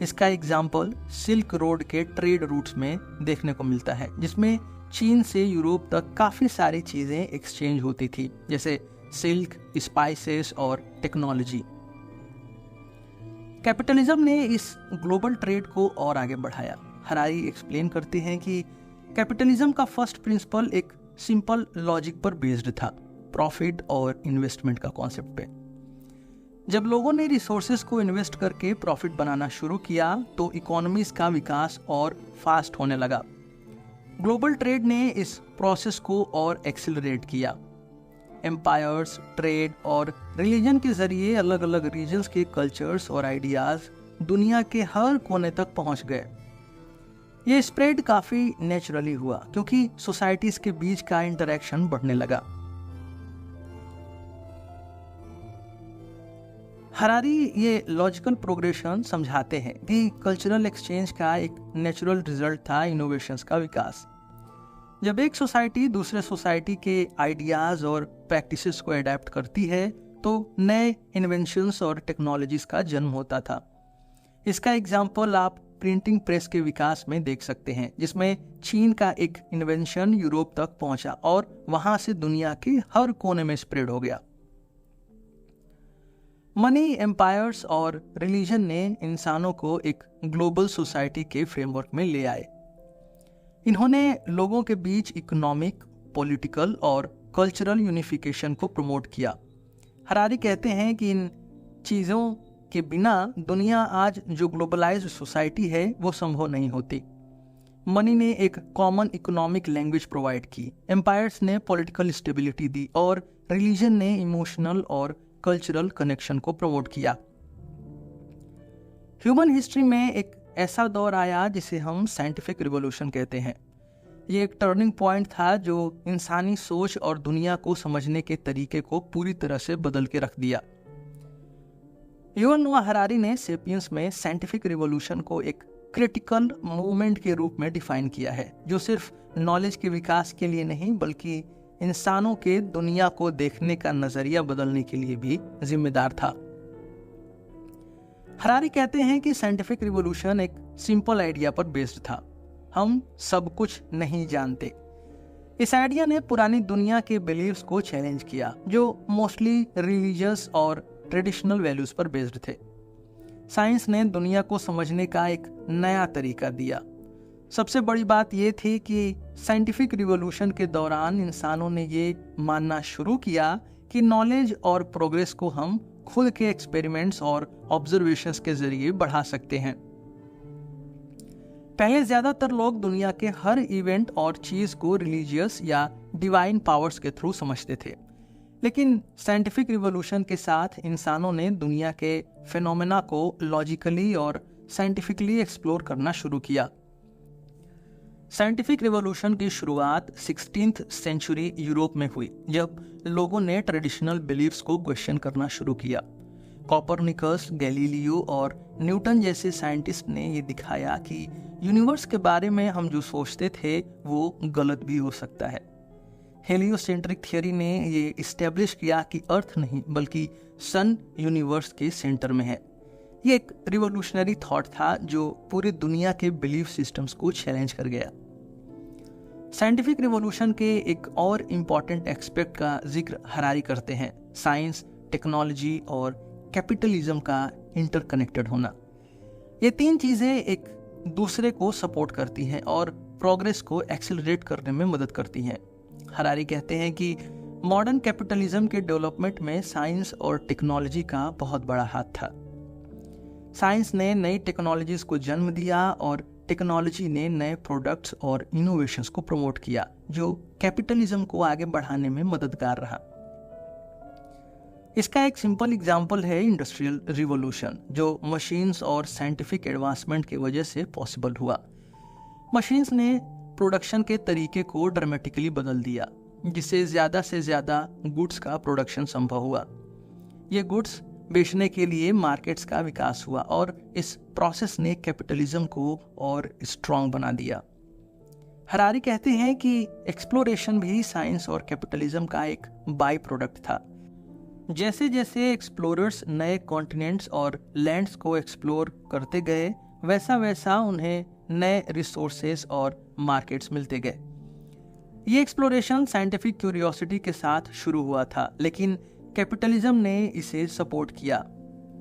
इसका एग्जाम्पल सिल्क रोड के ट्रेड रूट्स में देखने को मिलता है जिसमें चीन से यूरोप तक काफ़ी सारी चीज़ें एक्सचेंज होती थी जैसे सिल्क, स्पाइसेस और टेक्नोलॉजी। कैपिटलिज्म ने इस ग्लोबल ट्रेड को और आगे बढ़ाया। हरारी एक्सप्लेन करते हैं कि कैपिटलिज्म का फर्स्ट प्रिंसिपल एक सिंपल लॉजिक पर बेस्ड था, प्रॉफिट और इन्वेस्टमेंट का कॉन्सेप्ट पे। जब लोगों ने रिसोर्सेज को इन्वेस्ट करके प्रॉफिट बनाना शुरू किया तो इकोनॉमीज का विकास और फास्ट होने लगा। ग्लोबल ट्रेड ने इस प्रोसेस को और एक्सिलरेट किया। एम्पायर्स, ट्रेड और रिलीजन के जरिए अलग अलग रीजन्स के कल्चर्स और आइडियाज दुनिया के हर कोने तक पहुंच गए। ये स्प्रेड काफ़ी नेचुरली हुआ क्योंकि सोसाइटीज के बीच का इंटरेक्शन बढ़ने लगा। हरारी ये लॉजिकल प्रोग्रेशन समझाते हैं कि कल्चरल एक्सचेंज का एक नेचुरल रिजल्ट था इनोवेशंस का विकास। जब एक सोसाइटी दूसरे सोसाइटी के आइडियाज और प्रैक्टिसेस को अडेप्ट करती है तो नए इन्वेंशंस और टेक्नोलॉजीज का जन्म होता था। इसका एग्जाम्पल आप प्रिंटिंग प्रेस के विकास में देख सकते हैं जिसमें चीन का एक इन्वेंशन यूरोप तक पहुंचा और वहां से दुनिया के हर कोने में स्प्रेड हो गया। मनी, एम्पायर्स और रिलीजन ने इंसानों को एक ग्लोबल सोसाइटी के फ्रेमवर्क में ले आए। इन्होंने लोगों के बीच इकोनॉमिक, पॉलिटिकल और कल्चरल यूनिफिकेशन को प्रमोट किया। हरारी कहते हैं कि इन चीज़ों के बिना दुनिया आज जो ग्लोबलाइज्ड सोसाइटी है वो संभव नहीं होती। मनी ने एक कॉमन इकोनॉमिक लैंग्वेज प्रोवाइड की, एम्पायर्स ने पॉलिटिकल स्टेबिलिटी दी और रिलीजन ने इमोशनल और कल्चरल कनेक्शन को प्रमोट किया। ह्यूमन हिस्ट्री में एक ऐसा दौर आया जिसे हम साइंटिफिक रिवॉल्यूशन कहते हैं। ये एक टर्निंग पॉइंट था जो इंसानी सोच और दुनिया को समझने के तरीके को पूरी तरह से बदल के रख दिया। युवल नोआ हरारी ने सेपियंस में साइंटिफिक रिवॉल्यूशन को एक क्रिटिकल मूवमेंट के रूप में डिफाइन किया है, जो सिर्फ नॉलेज के विकास के लिए नहीं बल्कि इंसानों के दुनिया को देखने का नजरिया बदलने के लिए भी जिम्मेदार था। हरारी कहते हैं कि साइंटिफिक रिवॉल्यूशन एक सिंपल आइडिया पर बेस्ड था, हम सब कुछ नहीं जानते। इस आइडिया ने पुरानी दुनिया के बिलीव्स को चैलेंज किया, जो मोस्टली रिलीजियस और ट्रेडिशनल वैल्यूज पर बेस्ड थे। साइंस ने दुनिया को समझने का एक नया तरीका दिया। सबसे बड़ी बात यह थी कि साइंटिफिक रिवॉल्यूशन के दौरान इंसानों ने ये मानना शुरू किया कि नॉलेज और प्रोग्रेस को हम खुद के एक्सपेरिमेंट्स और ऑब्जर्वेशंस के जरिए बढ़ा सकते हैं। पहले ज्यादातर लोग दुनिया के हर इवेंट और चीज को रिलीजियस या डिवाइन पावर्स के थ्रू समझते थे, लेकिन साइंटिफिक रिवॉल्यूशन के साथ इंसानों ने दुनिया के फिनोमेना को लॉजिकली और साइंटिफिकली एक्सप्लोर करना शुरू किया। साइंटिफिक रिवॉल्यूशन की शुरुआत 16th सेंचुरी यूरोप में हुई, जब लोगों ने ट्रेडिशनल बिलीफ्स को क्वेश्चन करना शुरू किया। कोपरनिकस, गैलीलियो और न्यूटन जैसे साइंटिस्ट ने ये दिखाया कि यूनिवर्स के बारे में हम जो सोचते थे वो गलत भी हो सकता है। हेलियोसेंट्रिक थियरी ने ये इस्टेब्लिश किया कि अर्थ नहीं बल्कि सन यूनिवर्स के सेंटर में है। ये एक रिवोल्यूशनरी थॉट था जो पूरी दुनिया के बिलीफ सिस्टम्स को चैलेंज कर गया। साइंटिफिक रिवॉल्यूशन के एक और इम्पॉर्टेंट एस्पेक्ट का जिक्र हरारी करते हैं, साइंस, टेक्नोलॉजी और कैपिटलिज्म का इंटरकनेक्टेड होना। ये तीन चीज़ें एक दूसरे को सपोर्ट करती हैं और प्रोग्रेस को एक्सेलरेट करने में मदद करती हैं। हरारी कहते हैं कि मॉडर्न कैपिटलिज्म के डेवलपमेंट में साइंस और टेक्नोलॉजी का बहुत बड़ा हाथ था। साइंस ने नई टेक्नोलॉजीज को जन्म दिया और टेक्नोलॉजी ने नए प्रोडक्ट्स और इनोवेशंस को प्रमोट किया, जो कैपिटलिज्म को आगे बढ़ाने में मददगार रहा। इसका एक सिंपल एग्जाम्पल है इंडस्ट्रियल रिवॉल्यूशन, जो मशीन्स और साइंटिफिक एडवांसमेंट की वजह से पॉसिबल हुआ। मशीन्स ने प्रोडक्शन के तरीके को ड्रामेटिकली बदल दिया, जिससे ज़्यादा से ज़्यादा गुड्स का प्रोडक्शन संभव हुआ। ये गुड्स बेचने के लिए मार्केट्स का विकास हुआ और इस प्रोसेस ने कैपिटलिज्म को और स्ट्रॉन्ग बना दिया। हरारी कहते हैं कि एक्सप्लोरेशन भी साइंस और कैपिटलिज्म का एक बाई प्रोडक्ट था। जैसे जैसे एक्सप्लोरर्स नए कॉन्टिनेंट्स और लैंड्स को एक्सप्लोर करते गए, वैसा वैसा उन्हें नए रिसोर्सेज और मार्केट्स मिलते गए। ये एक्सप्लोरेशन साइंटिफिक क्यूरियोसिटी के साथ शुरू हुआ था, लेकिन कैपिटलिज्म ने इसे सपोर्ट किया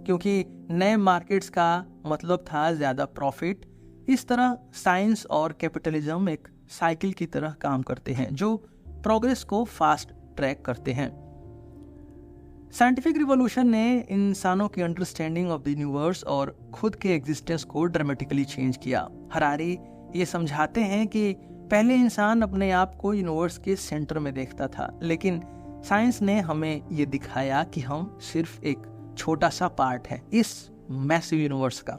क्योंकि नए मार्केट्स का मतलब था ज़्यादा प्रॉफिट। इस तरह साइंस और कैपिटलिज्म एक साइकिल की तरह काम करते हैं, जो प्रोग्रेस को फास्ट ट्रैक करते हैं। साइंटिफिक रिवॉल्यूशन ने इंसानों की अंडरस्टैंडिंग ऑफ द यूनिवर्स और खुद के एग्जिस्टेंस को ड्रामेटिकली चेंज किया। हरारी ये समझाते हैं कि पहले इंसान अपने आप को यूनिवर्स के सेंटर में देखता था, लेकिन साइंस ने हमें ये दिखाया कि हम सिर्फ एक छोटा सा पार्ट है इस मैसिव यूनिवर्स का।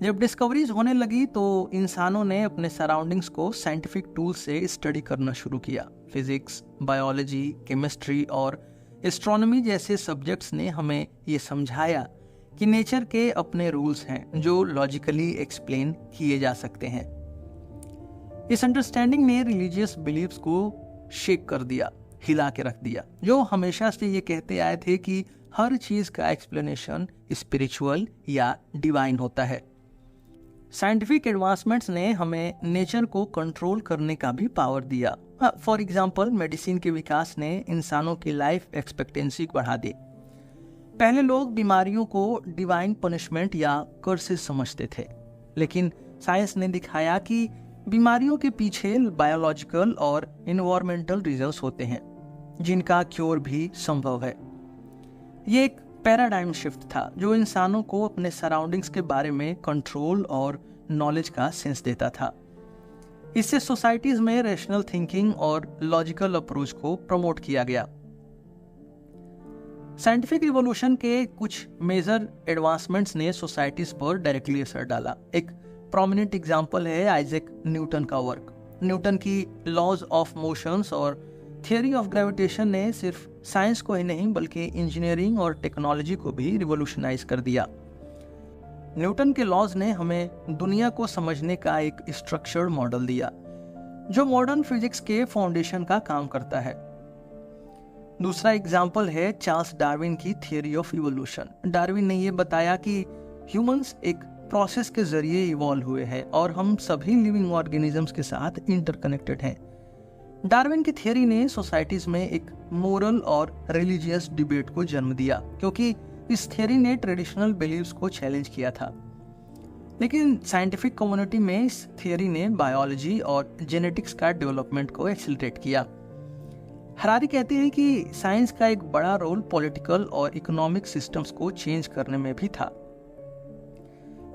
जब डिस्कवरीज होने लगी तो इंसानों ने अपने सराउंडिंग्स को साइंटिफिक टूल से स्टडी करना शुरू किया। फिजिक्स, बायोलॉजी, केमिस्ट्री और एस्ट्रोनॉमी जैसे सब्जेक्ट्स ने हमें ये समझाया कि नेचर के अपने रूल्स हैं जो लॉजिकली एक्सप्लेन किए जा सकते हैं। इस अंडरस्टैंडिंग ने रिलीजियस बिलीव्स को शेक कर दिया, हिला के रख दिया, जो हमेशा से ये कहते आए थे कि हर चीज का एक्सप्लेनेशन स्पिरिचुअल या डिवाइन होता है। साइंटिफिक एडवांसमेंट्स ने हमें नेचर को कंट्रोल करने का भी पावर दिया। फॉर एग्जांपल, मेडिसिन के विकास ने इंसानों की लाइफ एक्सपेक्टेंसी बढ़ा दी। पहले लोग बीमारियों को डिवाइन पनिशमेंट या कर्सेस समझते थे, लेकिन साइंस ने दिखाया कि बीमारियों के पीछे बायोलॉजिकल और एनवायरमेंटल रीजंस होते हैं जिनका क्योर भी संभव है। ये एक पैराडाइम शिफ्ट था जो इंसानों को अपने सराउंडिंग्स के बारे में कंट्रोल और नॉलेज का सेंस देता था। इससे सोसाइटीज में रैशनल थिंकिंग और लॉजिकल अप्रोच को प्रमोट किया गया। साइंटिफिक रिवॉल्यूशन के कुछ मेजर एडवांसमेंट्स ने सोसाइटीज पर डायरेक्टली असर डाला। एक प्रोमिनेंट एग्जांपल है आइजैक न्यूटन का वर्क। न्यूटन की लॉज ऑफ मोशंस और थियरी ऑफ ग्रेविटेशन ने सिर्फ साइंस को ही नहीं बल्कि इंजीनियरिंग और टेक्नोलॉजी को भी रिवॉल्यूशनाइज कर दिया। न्यूटन के लॉज ने हमें दुनिया को समझने का एक स्ट्रक्चर्ड मॉडल दिया जो मॉडर्न फिजिक्स के फाउंडेशन का काम करता है। दूसरा एग्जाम्पल है चार्ल्स डार्विन की थियरी ऑफ इवोल्यूशन। डार्विन ने यह बताया कि ह्यूमंस एक प्रोसेस के जरिए इवॉल्व हुए हैं और हम सभी लिविंग ऑर्गेनिजम्स के साथ इंटरकनेक्टेड हैं। डार्विन की थियरी ने सोसाइटीज में एक मोरल और रिलीजियस डिबेट को जन्म दिया क्योंकि इस थियरी ने ट्रेडिशनल बिलीव्स को चैलेंज किया था। लेकिन साइंटिफिक कम्युनिटी में इस थियरी ने बायोलॉजी और जेनेटिक्स का डेवलपमेंट को एक्सीलरेट किया। हरारी कहते हैं कि साइंस का एक बड़ा रोल पॉलिटिकल और इकोनॉमिक सिस्टम्स को चेंज करने में भी था।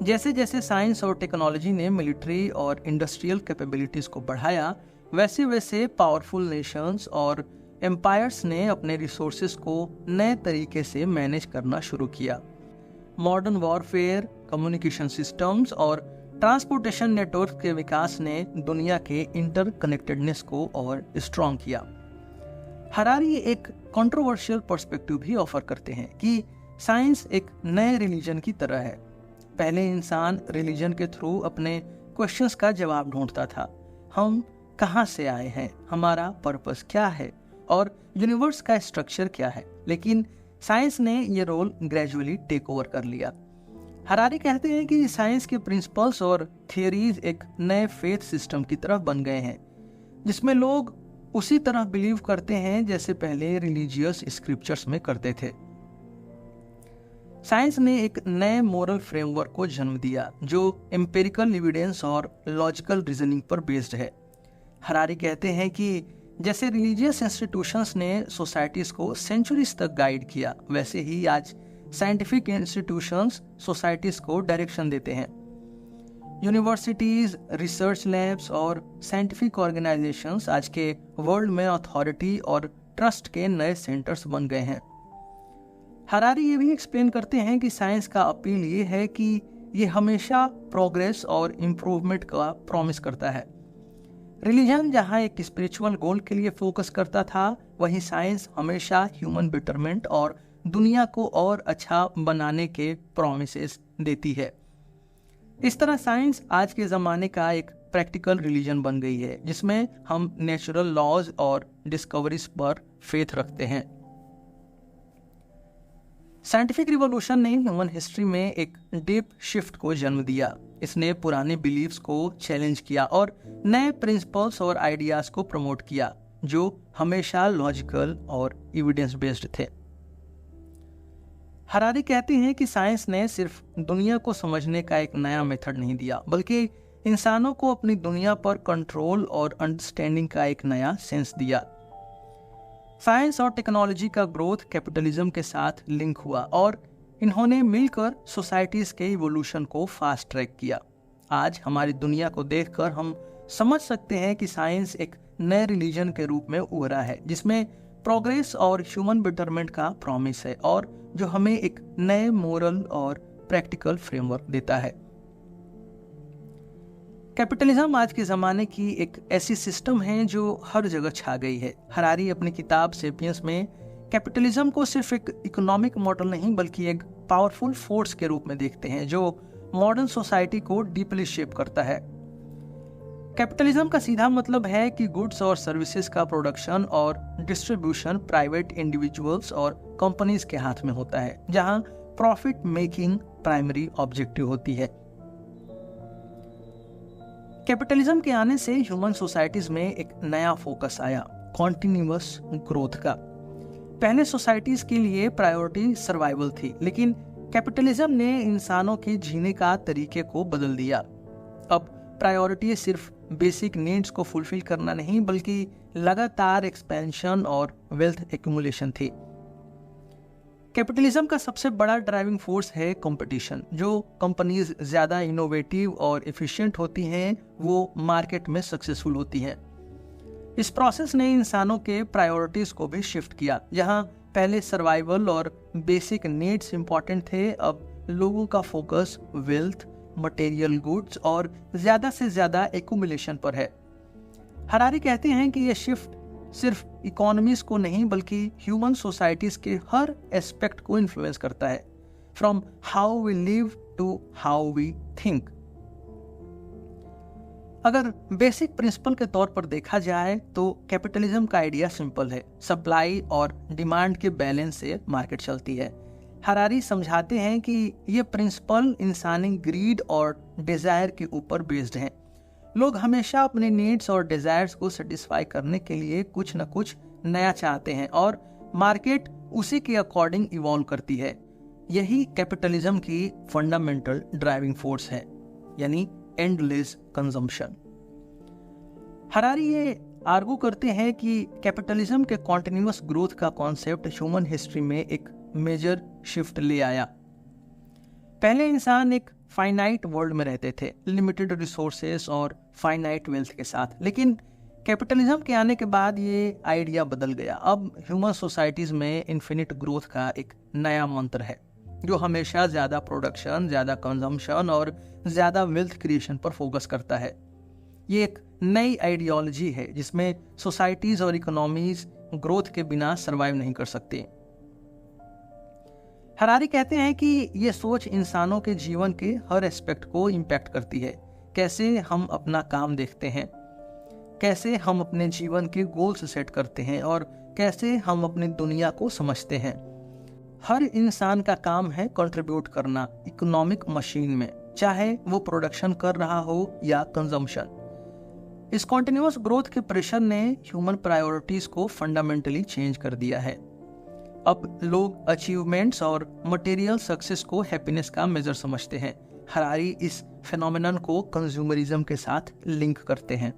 जैसे जैसे साइंस और टेक्नोलॉजी ने मिलिट्री और इंडस्ट्रियल कैपेबिलिटीज को बढ़ाया, वैसे वैसे पावरफुल नेशंस और एम्पायर्स ने अपने रिसोर्सेज को नए तरीके से मैनेज करना शुरू किया। मॉडर्न वॉरफेयर, कम्युनिकेशन सिस्टम्स और ट्रांसपोर्टेशन नेटवर्क के विकास ने दुनिया के इंटरकनेक्टेडनेस को और स्ट्रॉन्ग किया। हरारी एक कंट्रोवर्शियल पर्सपेक्टिव भी ऑफर करते हैं कि साइंस एक नए रिलीजन की तरह है। पहले इंसान रिलीजन के थ्रू अपने क्वेश्चंस का जवाब ढूंढता था। हम कहाँ से आए हैं, हमारा पर्पस क्या है और यूनिवर्स का स्ट्रक्चर क्या है। लेकिन साइंस ने ये रोल ग्रेजुअली टेक ओवर कर लिया। हरारी कहते हैं कि साइंस के प्रिंसिपल्स और थियरीज एक नए फेथ सिस्टम की तरफ बन गए हैं जिसमें लोग उसी तरह बिलीव करते हैं जैसे पहले रिलीजियस स्क्रिप्चर्स में करते थे। साइंस ने एक नए मोरल फ्रेमवर्क को जन्म दिया जो एम्पिरिकल एविडेंस और लॉजिकल रीजनिंग पर बेस्ड है। हरारी कहते हैं कि जैसे रिलीजियस इंस्टीट्यूशंस ने सोसाइटीज को सेंचुरीज तक गाइड किया, वैसे ही आज साइंटिफिक इंस्टीट्यूशंस सोसाइटीज को डायरेक्शन देते हैं। यूनिवर्सिटीज, रिसर्च लैब्स और साइंटिफिक ऑर्गेनाइजेशंस आज के वर्ल्ड में अथॉरिटी और ट्रस्ट के नए सेंटर्स बन गए हैं। हरारी ये भी एक्सप्लेन करते हैं कि साइंस का अपील ये है कि ये हमेशा प्रोग्रेस और इम्प्रूवमेंट का प्रॉमिस करता है। रिलीजन जहाँ एक स्पिरिचुअल गोल के लिए फोकस करता था, वहीं साइंस हमेशा ह्यूमन बेटरमेंट और दुनिया को और अच्छा बनाने के प्रॉमिसेस देती है। इस तरह साइंस आज के ज़माने का एक प्रैक्टिकल रिलीजन बन गई है जिसमें हम नेचुरल लॉज और डिस्कवरीज पर फेथ रखते हैं। साइंटिफिक रिवॉल्यूशन ने ह्यूमन हिस्ट्री में एक डीप शिफ्ट को जन्म दिया। इसने पुराने बिलीव्स को चैलेंज किया और नए प्रिंसिपल्स और आइडियाज को प्रमोट किया जो हमेशा लॉजिकल और एविडेंस बेस्ड थे। हरारी कहते हैं कि साइंस ने सिर्फ दुनिया को समझने का एक नया मेथड नहीं दिया, बल्कि इंसानों को अपनी दुनिया पर कंट्रोल और अंडरस्टैंडिंग का एक नया सेंस दिया। साइंस और टेक्नोलॉजी का ग्रोथ कैपिटलिज्म के साथ लिंक हुआ और इन्होंने मिलकर सोसाइटीज के इवोल्यूशन को फास्ट ट्रैक किया। आज हमारी दुनिया को देखकर हम समझ सकते हैं कि साइंस एक नए रिलीजन के रूप में उभरा है जिसमें प्रोग्रेस और ह्यूमन बेटरमेंट का प्रॉमिस है और जो हमें एक नए मोरल और प्रैक्टिकल फ्रेमवर्क देता है। कैपिटलिज्म आज के ज़माने की एक ऐसी सिस्टम है जो हर जगह छा गई है। हरारी अपनी किताब सेपियंस में कैपिटलिज्म को सिर्फ एक इकोनॉमिक मॉडल नहीं बल्कि एक पावरफुल फोर्स के रूप में देखते हैं जो मॉडर्न सोसाइटी को डीपली शेप करता है। कैपिटलिज्म का सीधा मतलब है कि गुड्स और सर्विसेज का प्रोडक्शन और डिस्ट्रीब्यूशन प्राइवेट इंडिविजुअल्स और कंपनीज के हाथ में होता है, जहां प्रॉफिट मेकिंग प्राइमरी ऑब्जेक्टिव होती है। कैपिटलिज्म के आने से ह्यूमन सोसाइटीज में एक नया फोकस आया, कॉन्टिन्यूअस ग्रोथ का। पहले सोसाइटीज के लिए प्रायोरिटी सर्वाइवल थी, लेकिन कैपिटलिज्म ने इंसानों के जीने का तरीके को बदल दिया। अब प्रायोरिटी सिर्फ बेसिक नीड्स को फुलफिल करना नहीं बल्कि लगातार एक्सपेंशन और वेल्थ एक्यूमुलेशन थी। कैपिटलिज्म का सबसे बड़ा ड्राइविंग फोर्स है कंपटीशन। जो कंपनीज ज़्यादा इनोवेटिव और एफिशिएंट होती हैं वो मार्केट में सक्सेसफुल होती हैं। इस प्रोसेस ने इंसानों के प्रायोरिटीज़ को भी शिफ्ट किया। जहां पहले सर्वाइवल और बेसिक नीड्स इंपॉर्टेंट थे, अब लोगों का फोकस वेल्थ, मटेरियल गुड्स और ज़्यादा से ज़्यादा एक्यूमुलेशन पर है। हरारी कहते हैं कि यह शिफ्ट सिर्फ इकोनॉमीज को नहीं बल्कि ह्यूमन सोसाइटीज के हर एस्पेक्ट को इन्फ्लुएंस करता है, from how we live to how we think. अगर बेसिक प्रिंसिपल के तौर पर देखा जाए तो कैपिटलिज्म का आइडिया सिंपल है। सप्लाई और डिमांड के बैलेंस से मार्केट चलती है। हरारी समझाते हैं कि ये प्रिंसिपल इंसानी ग्रीड और डिजायर के ऊपर बेस्ड हैं। लोग हमेशा अपने नीड्स और डिजायर्स को सेटिस्फाई करने के लिए कुछ न कुछ नया चाहते हैं और मार्केट उसी के अकॉर्डिंग इवॉल्व करती है। यही कैपिटलिज्म की फंडामेंटल ड्राइविंग फोर्स है, यानी एंडलेस कंजम्पशन। हरारी ये आर्गू करते हैं कि कैपिटलिज्म के कॉन्टिन्यूअस ग्रोथ का कॉन्सेप्ट ह्यूमन हिस्ट्री में एक मेजर शिफ्ट ले आया। पहले इंसान एक फाइनाइट वर्ल्ड में रहते थे, लिमिटेड रिसोर्सेस और फाइनाइट वेल्थ के साथ, लेकिन कैपिटलिज्म के आने के बाद ये आइडिया बदल गया। अब ह्यूमन सोसाइटीज में इन्फिनिट ग्रोथ का एक नया मंत्र है जो हमेशा ज़्यादा प्रोडक्शन, ज़्यादा कंजम्पशन और ज़्यादा वेल्थ क्रिएशन पर फोकस करता है। ये एक नई आइडियोलॉजी है जिसमें सोसाइटीज और इकोनॉमीज ग्रोथ के बिना सरवाइव नहीं कर सकती। हरारी कहते हैं कि ये सोच इंसानों के जीवन के हर एस्पेक्ट को इम्पैक्ट करती है। कैसे हम अपना काम देखते हैं, कैसे हम अपने जीवन के गोल्स सेट करते हैं और कैसे हम अपनी दुनिया को समझते हैं। हर इंसान का काम है कंट्रीब्यूट करना इकोनॉमिक मशीन में, चाहे वो प्रोडक्शन कर रहा हो या कंजम्पशन। इस कॉन्टिन्यूअस ग्रोथ के प्रेशर ने ह्यूमन प्रायोरिटीज को फंडामेंटली चेंज कर दिया है। अब लोग अचीवमेंट्स और मटेरियल सक्सेस को हैप्पीनेस का मेजर समझते हैं। हरारी इस फेनोमेनन को कंज्यूमरिज्म के साथ लिंक करते हैं।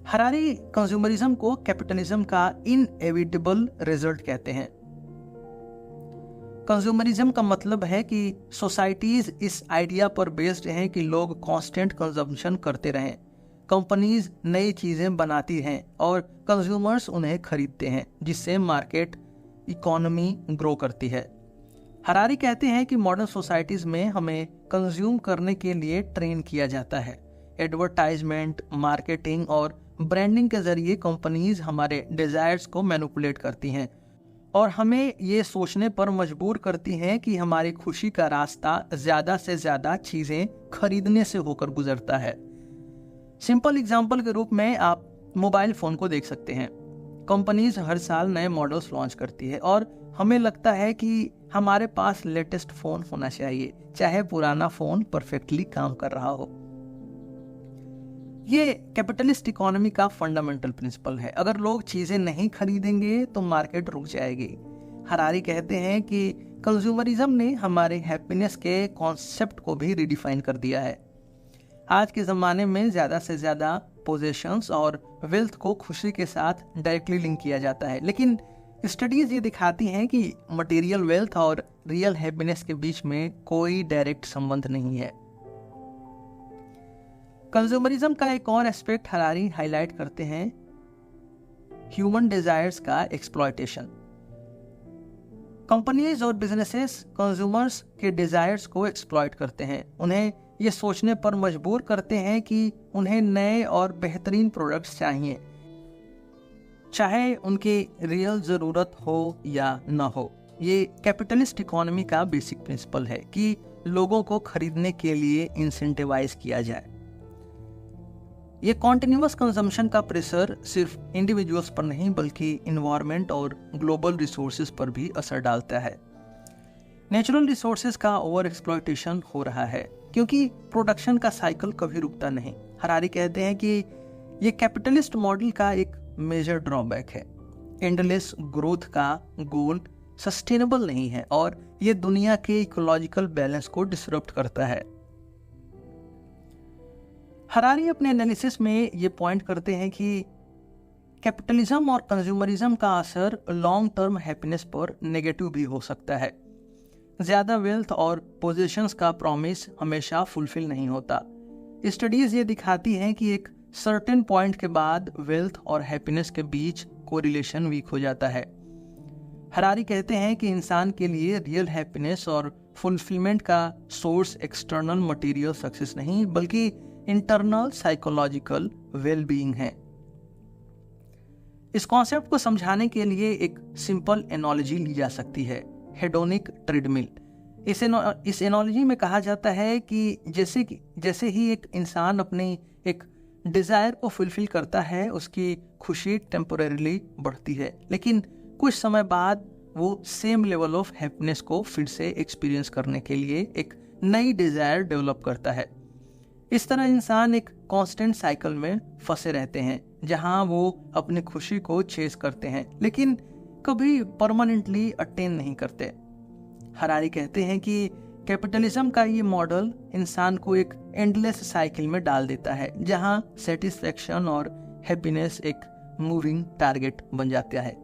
हरारी कंज्यूमरिज्म को कैपिटलिज्म का इनएविटेबल रिजल्ट कहते हैं। कंज्यूमरिज्म का मतलब है कि सोसाइटीज इस आइडिया पर बेस्ड हैं कि लोग कांस्टेंट कंजम्पशन करते रहें। कंपनीज नई चीजें बनाती हैं और कंज्यूमर्स उन्हें खरीदते हैं, जिससे मार्केट इकोनॉमी ग्रो करती है। हरारी कहते हैं कि मॉडर्न सोसाइटीज में हमें कंज्यूम करने के लिए ट्रेन किया जाता है। एडवर्टाइजमेंट, मार्केटिंग और ब्रांडिंग के जरिए कंपनीज हमारे डिजायर्स को मैनिपुलेट करती हैं और हमें ये सोचने पर मजबूर करती हैं कि हमारी खुशी का रास्ता ज़्यादा से ज़्यादा चीज़ें खरीदने से होकर गुजरता है। सिंपल एग्जाम्पल के रूप में आप मोबाइल फ़ोन को देख सकते हैं। कंपनीज हर साल नए मॉडल्स लॉन्च करती है और हमें लगता है कि हमारे पास लेटेस्ट फ़ोन होना चाहिए, चाहे पुराना फ़ोन परफेक्टली काम कर रहा हो। ये कैपिटलिस्ट इकोनॉमी का फंडामेंटल प्रिंसिपल है। अगर लोग चीज़ें नहीं खरीदेंगे तो मार्केट रुक जाएगी। हरारी कहते हैं कि कंज्यूमरिज्म ने हमारे हैप्पीनेस के कॉन्सेप्ट को भी रिडिफाइन कर दिया है। आज के ज़माने में ज़्यादा से ज़्यादा पोजेशंस और वेल्थ को खुशी के साथ डायरेक्टली लिंक किया जाता है, लेकिन स्टडीज़ ये दिखाती हैं कि मटेरियल वेल्थ और रियल हैप्पीनेस के बीच में कोई डायरेक्ट संबंध नहीं है। कंज्यूमरिज्म का एक और एस्पेक्ट हरारी हाईलाइट करते हैं, ह्यूमन डिजायर्स का एक्सप्लॉयटेशन। कंपनीज और बिजनेसेस कंज्यूमर्स के डिजायर्स को एक्सप्लॉयट करते हैं, उन्हें ये सोचने पर मजबूर करते हैं कि उन्हें नए और बेहतरीन प्रोडक्ट्स चाहिए, चाहे उनकी रियल ज़रूरत हो या ना हो। ये कैपिटलिस्ट इकोनॉमी का बेसिक प्रिंसिपल है कि लोगों को खरीदने के लिए इंसेंटिवाइज किया जाए। ये कॉन्टिन्यूअस कंजम्पशन का प्रेशर सिर्फ इंडिविजुअल्स पर नहीं बल्कि इन्वायरमेंट और ग्लोबल रिसोर्सेज पर भी असर डालता है। नेचुरल रिसोर्सेज का ओवर एक्सप्लॉयटेशन हो रहा है क्योंकि प्रोडक्शन का साइकिल कभी रुकता नहीं। हरारी कहते हैं कि ये कैपिटलिस्ट मॉडल का एक मेजर ड्रॉबैक है। एंडलेस ग्रोथ का गोल सस्टेनेबल नहीं है और ये दुनिया के इकोलॉजिकल बैलेंस को डिसरप्ट करता है। हरारी अपने एनालिसिस में ये पॉइंट करते हैं कि कैपिटलिज्म और कंज्यूमरिज्म का असर लॉन्ग टर्म हैप्पीनेस पर नेगेटिव भी हो सकता है। ज़्यादा वेल्थ और पोजीशंस का प्रॉमिस हमेशा फुलफिल नहीं होता। स्टडीज़ ये दिखाती हैं कि एक सर्टेन पॉइंट के बाद वेल्थ और हैप्पीनेस के बीच कोरिलेशन वीक हो जाता है। हरारी कहते हैं कि इंसान के लिए रियल हैप्पीनेस और फुलफिलमेंट का सोर्स एक्सटर्नल मटेरियल सक्सेस नहीं बल्कि इंटरनल साइकोलॉजिकल वेलबीइंग है। इस कॉन्सेप्ट को समझाने के लिए एक सिंपल एनालॉजी ली जा सकती है, हेडोनिक ट्रेडमिल। इस एनालॉजी में कहा जाता है कि जैसे ही एक इंसान अपनी एक डिज़ायर को फुलफिल करता है, उसकी खुशी टेम्पोरेरीली बढ़ती है, लेकिन कुछ समय बाद वो सेम लेवल ऑफ हैप्पीनेस को फिर से एक्सपीरियंस करने के लिए एक नई डिज़ायर डेवलप करता है। इस तरह इंसान एक कांस्टेंट साइकिल में फंसे रहते हैं जहां वो अपनी खुशी को चेस करते हैं लेकिन कभी परमानेंटली अटेन नहीं करते। हरारी कहते हैं कि कैपिटलिज्म का ये मॉडल इंसान को एक एंडलेस साइकिल में डाल देता है जहां सेटिस्फैक्शन और हैप्पीनेस एक मूविंग टारगेट बन जाता है।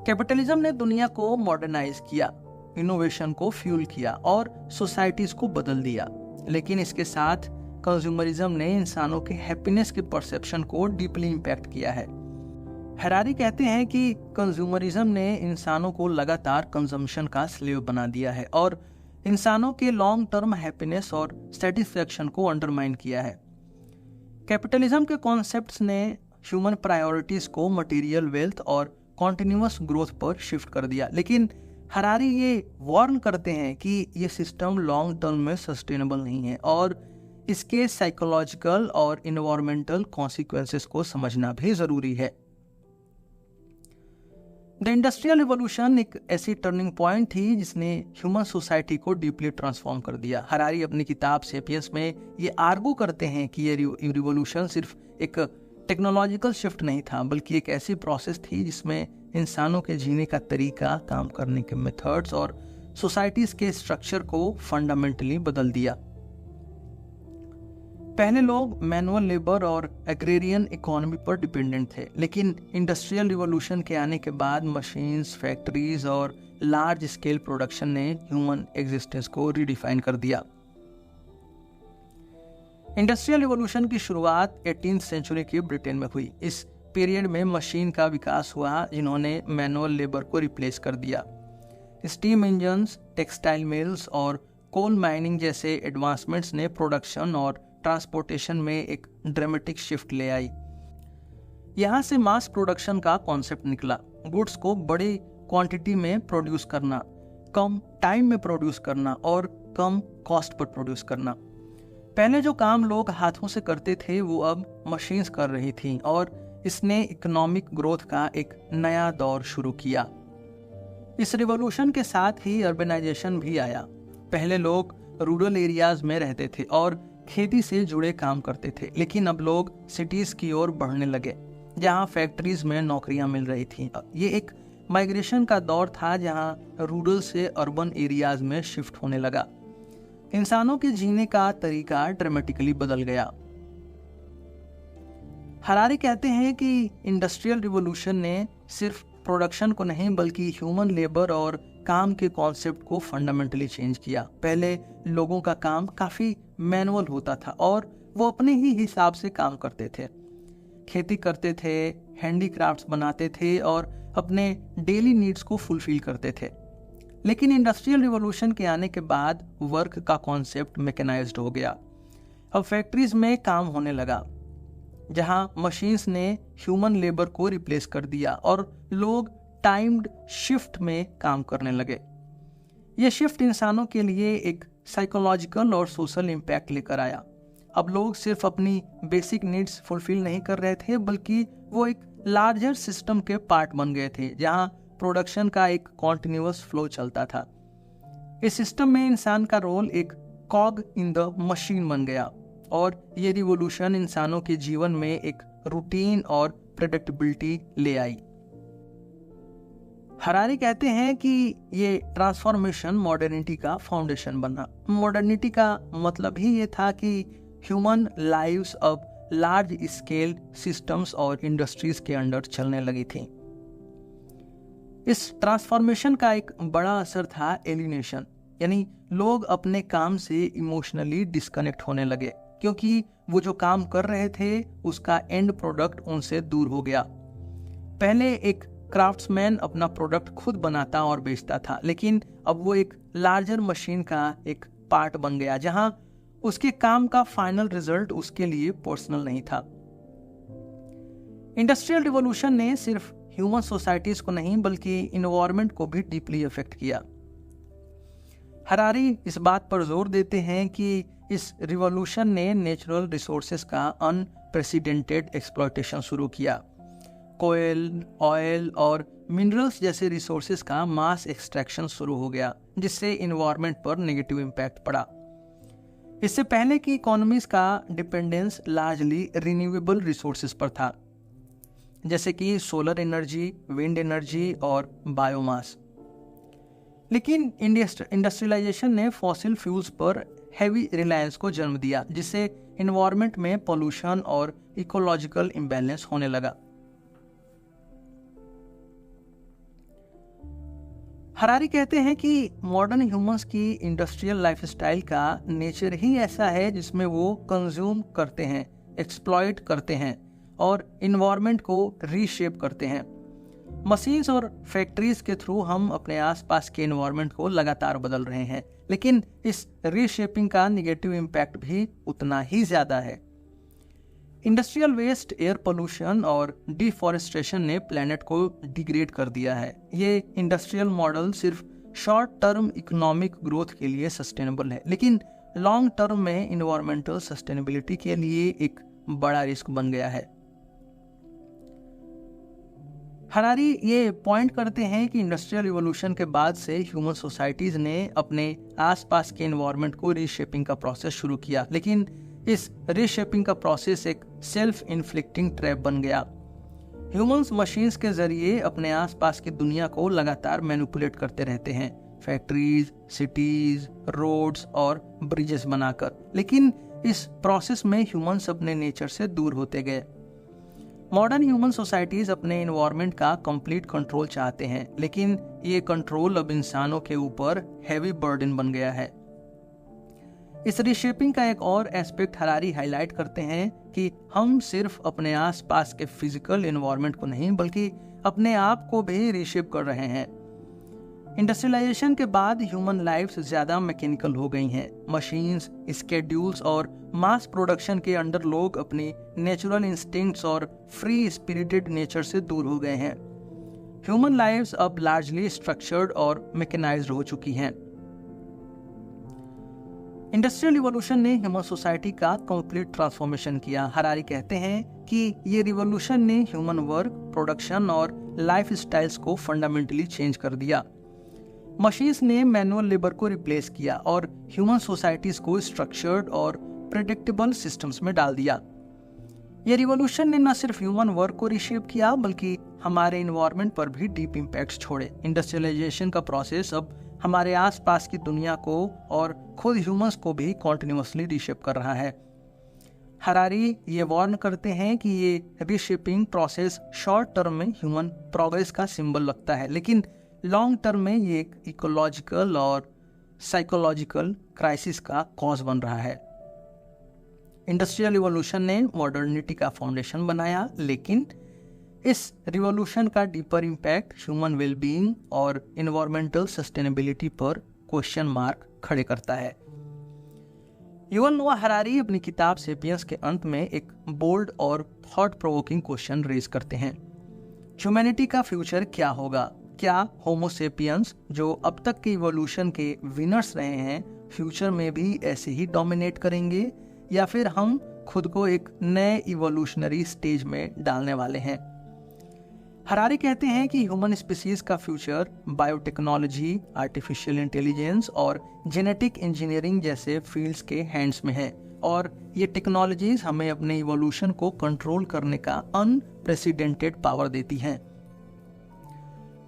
कैपिटलिज्म ने दुनिया को मॉडर्नाइज किया, इनोवेशन को फ्यूल किया और सोसाइटीज को बदल दिया, लेकिन इसके साथ कंज्यूमरिज्म ने इंसानों के हैप्पीनेस के परसेप्शन को डीपली इम्पैक्ट किया है। हरारी कहते हैं कि कंज्यूमरिज्म ने इंसानों को लगातार कंजम्पशन का स्लेव बना दिया है और इंसानों के लॉन्ग टर्म हैप्पीनेस और सेटिस्फैक्शन को अंडरमाइन किया है। कैपिटलिज्म के कॉन्सेप्ट्स ने ह्यूमन प्रायोरिटीज को मटेरियल वेल्थ और कॉन्टिन्यूअस ग्रोथ पर शिफ्ट कर दिया, लेकिन हरारी ये वार्न करते हैं कि ये सिस्टम लॉन्ग टर्म में सस्टेनेबल नहीं है और इसके साइकोलॉजिकल और इन्वायरमेंटल कॉन्सिक्वेंसेस को समझना भी जरूरी है। द इंडस्ट्रियल रिवॉल्यूशन एक ऐसी टर्निंग पॉइंट थी जिसने ह्यूमन सोसाइटी को डीपली ट्रांसफॉर्म कर दिया। हरारी अपनी किताब सेपियंस में ये आर्गू करते हैं कि ये रिवॉल्यूशन सिर्फ एक टेक्नोलॉजिकल शिफ्ट नहीं था बल्कि एक ऐसी प्रोसेस थी जिसमें इंसानों के जीने का तरीका, काम करने के मेथड्स और सोसाइटीज के स्ट्रक्चर को फंडामेंटली बदल दिया। पहले लोग मैनुअल लेबर और एग्रेरियन इकोनॉमी पर डिपेंडेंट थे, लेकिन इंडस्ट्रियल रिवॉल्यूशन के आने के बाद मशीन्स, फैक्ट्रीज और लार्ज स्केल प्रोडक्शन ने ह्यूमन एग्जिस्टेंस को रीडिफाइन कर दिया। इंडस्ट्रियल रिवॉल्यूशन की शुरुआत 18th सेंचुरी की ब्रिटेन में हुई। इस पीरियड में मशीन का विकास हुआ जिन्होंने मैनुअल लेबर को रिप्लेस कर दिया। स्टीम इंजन्स, टेक्सटाइल मिल्स और कोल माइनिंग जैसे एडवांसमेंट्स ने प्रोडक्शन और ट्रांसपोर्टेशन में एक ड्रामेटिक शिफ्ट ले आई। यहाँ से मास प्रोडक्शन का कॉन्सेप्ट निकला। गुड्स को बड़ी क्वांटिटी में प्रोड्यूस करना, कम टाइम में प्रोड्यूस करना और कम कॉस्ट पर प्रोड्यूस करना। पहले जो काम लोग हाथों से करते थे वो अब मशीन्स कर रही थी और इसने इकोनॉमिक ग्रोथ का एक नया दौर शुरू किया। इस रिवॉल्यूशन के साथ ही अर्बनाइजेशन भी आया। पहले लोग रूरल एरियाज में रहते थे और खेती से जुड़े काम करते थे, लेकिन अब लोग सिटीज की ओर बढ़ने लगे जहां फैक्ट्रीज में नौकरियां मिल रही थी। ये एक माइग्रेशन का दौर था जहां रूरल से अर्बन एरियाज में शिफ्ट होने लगा। इंसानों के जीने का तरीका ड्रामेटिकली बदल गया। हरारी कहते हैं कि इंडस्ट्रियल रिवॉल्यूशन ने सिर्फ प्रोडक्शन को नहीं बल्कि ह्यूमन लेबर और काम के कॉन्सेप्ट को फंडामेंटली चेंज किया। पहले लोगों का काम काफ़ी मैनुअल होता था और वो अपने ही हिसाब से काम करते थे, खेती करते थे, हैंडीक्राफ्ट्स बनाते थे और अपने डेली नीड्स को फुलफिल करते थे। लेकिन इंडस्ट्रियल रिवॉल्यूशन के आने के बाद वर्क का कॉन्सेप्ट मैकेनाइज्ड हो गया। अब फैक्ट्रीज में काम होने लगा जहां मशीन्स ने ह्यूमन लेबर को रिप्लेस कर दिया और लोग टाइम्ड शिफ्ट में काम करने लगे। यह शिफ्ट इंसानों के लिए एक साइकोलॉजिकल और सोशल इम्पैक्ट लेकर आया। अब लोग सिर्फ अपनी बेसिक नीड्स फुलफिल नहीं कर रहे थे बल्कि वो एक लार्जर सिस्टम के पार्ट बन गए थे जहां प्रोडक्शन का एक कॉन्टिन्यूअस फ्लो चलता था। इस सिस्टम में इंसान का रोल एक कॉग इन द मशीन बन गया और ये रिवॉल्यूशन इंसानों के जीवन में एक रूटीन और प्रेडिक्टेबिलिटी ले आई। हरारी कहते हैं कि ये ट्रांसफॉर्मेशन मॉडर्निटी का फाउंडेशन बना। मॉडर्निटी का मतलब ही ये था कि ह्यूमन लाइव्स अब लार्ज स्केल सिस्टम्स और इंडस्ट्रीज के अंडर चलने लगी थी। इस ट्रांसफॉर्मेशन का एक बड़ा असर था एलिनेशन, यानी लोग अपने काम से इमोशनली डिस्कनेक्ट होने लगे, क्योंकि वो जो काम कर रहे थे उसका एंड प्रोडक्ट उनसे दूर हो गया। पहले एक क्राफ्ट्समैन अपना प्रोडक्ट खुद बनाता और बेचता था, लेकिन अब वो एक लार्जर मशीन का एक पार्ट बन गया, जहां उसके काम का फाइनल रिजल्ट उसके लिए पर्सनल नहीं था। इंडस्ट्रियल रिवॉल्यूशन ने सिर्फ ह्यूमन सोसाइटीज को नहीं बल्कि इन्वायरमेंट को भी डीपली अफेक्ट किया। हरारी इस बात पर जोर देते हैं कि इस रिवॉल्यूशन ने नेचुरल रिसोर्सेज का अनप्रेसिडेंटेड एक्सप्लॉयटेशन शुरू किया। कोयल, ऑयल और मिनरल्स जैसे रिसोर्सेज का मास एक्सट्रैक्शन शुरू हो गया, जिससे इन्वायरमेंट पर नेगेटिव इम्पैक्ट पड़ा। इससे पहले की इकोनॉमीज का डिपेंडेंस लार्जली रिन्यूएबल रिसोर्सेज पर था, जैसे कि सोलर एनर्जी, विंड एनर्जी और बायोमास। लेकिन इंडस्ट्रियलाइजेशन ने फॉसिल फ्यूल्स पर हैवी रिलायंस को जन्म दिया, जिससे इन्वायरमेंट में पोल्यूशन और इकोलॉजिकल इम्बैलेंस होने लगा। हरारी कहते हैं कि मॉडर्न ह्यूमंस की इंडस्ट्रियल लाइफस्टाइल का नेचर ही ऐसा है जिसमें वो कंज्यूम करते हैं, एक्सप्लॉइट करते हैं और इन्वायरमेंट को रीशेप करते हैं। मशीन्स और फैक्ट्रीज के थ्रू हम अपने आसपास के इन्वायरमेंट को लगातार बदल रहे हैं, लेकिन इस रीशेपिंग का नेगेटिव इम्पैक्ट भी उतना ही ज्यादा है। इंडस्ट्रियल वेस्ट, एयर पोल्यूशन और डिफॉरेस्टेशन ने प्लेनेट को डिग्रेड कर दिया है। ये इंडस्ट्रियल मॉडल सिर्फ शॉर्ट टर्म इकोनॉमिक ग्रोथ के लिए सस्टेनेबल है, लेकिन लॉन्ग टर्म में इन्वायरमेंटल सस्टेनेबिलिटी के लिए एक बड़ा रिस्क बन गया है। हरारी ये पॉइंट करते हैं कि इंडस्ट्रियल रिवॉल्यूशन के बाद से ह्यूमन सोसाइटीज ने अपने आसपास के एनवायरनमेंट को रीशेपिंग का प्रोसेस शुरू किया, लेकिन इस रीशेपिंग का प्रोसेस एक सेल्फ इन्फ्लिक्टिंग ट्रैप बन गया। ह्यूमंस मशीन्स के जरिए अपने आसपास की दुनिया को लगातार मैनिपुलेट करते रहते हैं, फैक्ट्रीज, सिटीज, रोड्स और ब्रिजेस बनाकर, लेकिन इस प्रोसेस में ह्यूमंस अपने नेचर से दूर होते गए। मॉडर्न ह्यूमन सोसाइटीज अपने एनवायरनमेंट का कंप्लीट कंट्रोल चाहते हैं, लेकिन ये कंट्रोल अब इंसानों के ऊपर हैवी बर्डन बन गया है। इस रीशेपिंग का एक और एस्पेक्ट हरारी हाईलाइट करते हैं कि हम सिर्फ अपने आसपास के फिजिकल एनवायरनमेंट को नहीं बल्कि अपने आप को भी रीशेप कर रहे हैं। इंडस्ट्रियलाइजेशन के बाद ह्यूमन लाइफ्स ज्यादा मैकेनिकल हो गई हैं। मशीन्स, स्केड्यूल्स और मास प्रोडक्शन के अंडर लोग अपनी नेचुरल इंस्टिंक्ट्स और फ्री स्पिरिटेड नेचर से दूर हो गए हैं। ह्यूमन लाइफ्स अब लार्जली स्ट्रक्चर्ड और मैकेनाइज्ड हो चुकी हैं। इंडस्ट्रियल रिवॉल्यूशन ने ह्यूमन सोसाइटी का कंप्लीट ट्रांसफॉर्मेशन किया। हरारी कहते हैं कि ये रिवॉल्यूशन ने ह्यूमन वर्क, प्रोडक्शन और लाइफ स्टाइल्स को फंडामेंटली चेंज कर दिया। मशीन्स ने मैनुअल लेबर को रिप्लेस किया और ह्यूमन सोसाइटीज को स्ट्रक्चर्ड और प्रेडिक्टेबल सिस्टम्स में डाल दिया। ये रिवॉल्यूशन ने न सिर्फ ह्यूमन वर्क को रिशेप किया बल्कि हमारे एनवायरनमेंट पर भी डीप इम्पैक्ट्स छोड़े। इंडस्ट्रियलाइजेशन का प्रोसेस अब हमारे आसपास की दुनिया को और खुद ह्यूमंस को भी कॉन्टिन्यूसली रीशेप कर रहा है। हरारी ये वार्न करते हैं कि ये रीशेपिंग प्रोसेस शॉर्ट टर्म में ह्यूमन प्रोग्रेस का सिंबल लगता है, लेकिन लॉन्ग टर्म में ये एक इकोलॉजिकल और साइकोलॉजिकल क्राइसिस का कॉज बन रहा है। इंडस्ट्रियल रिवॉल्यूशन ने मॉडर्निटी का फाउंडेशन बनाया, लेकिन इस रिवॉल्यूशन का डीपर इम्पैक्ट ह्यूमन वेलबीइंग और एनवायरमेंटल सस्टेनेबिलिटी पर क्वेश्चन मार्क खड़े करता है। युवल नोआ हरारी अपनी किताब सेपियंस के अंत में एक बोल्ड और थॉट प्रोवोकिंग क्वेश्चन रेज करते हैं। ह्यूमैनिटी का फ्यूचर क्या होगा? क्या होमो सेपियंस, जो अब तक के इवोल्यूशन के विनर्स रहे हैं, फ्यूचर में भी ऐसे ही डोमिनेट करेंगे या फिर हम खुद को एक नए इवोल्यूशनरी स्टेज में डालने वाले हैं? हरारी कहते हैं कि ह्यूमन स्पीसीज का फ्यूचर बायोटेक्नोलॉजी, आर्टिफिशियल इंटेलिजेंस और जेनेटिक इंजीनियरिंग जैसे फील्ड्स के हैंड्स में है और ये टेक्नोलॉजीज हमें अपने इवोल्यूशन को कंट्रोल करने का अनप्रेसिडेंटेड पावर देती हैं।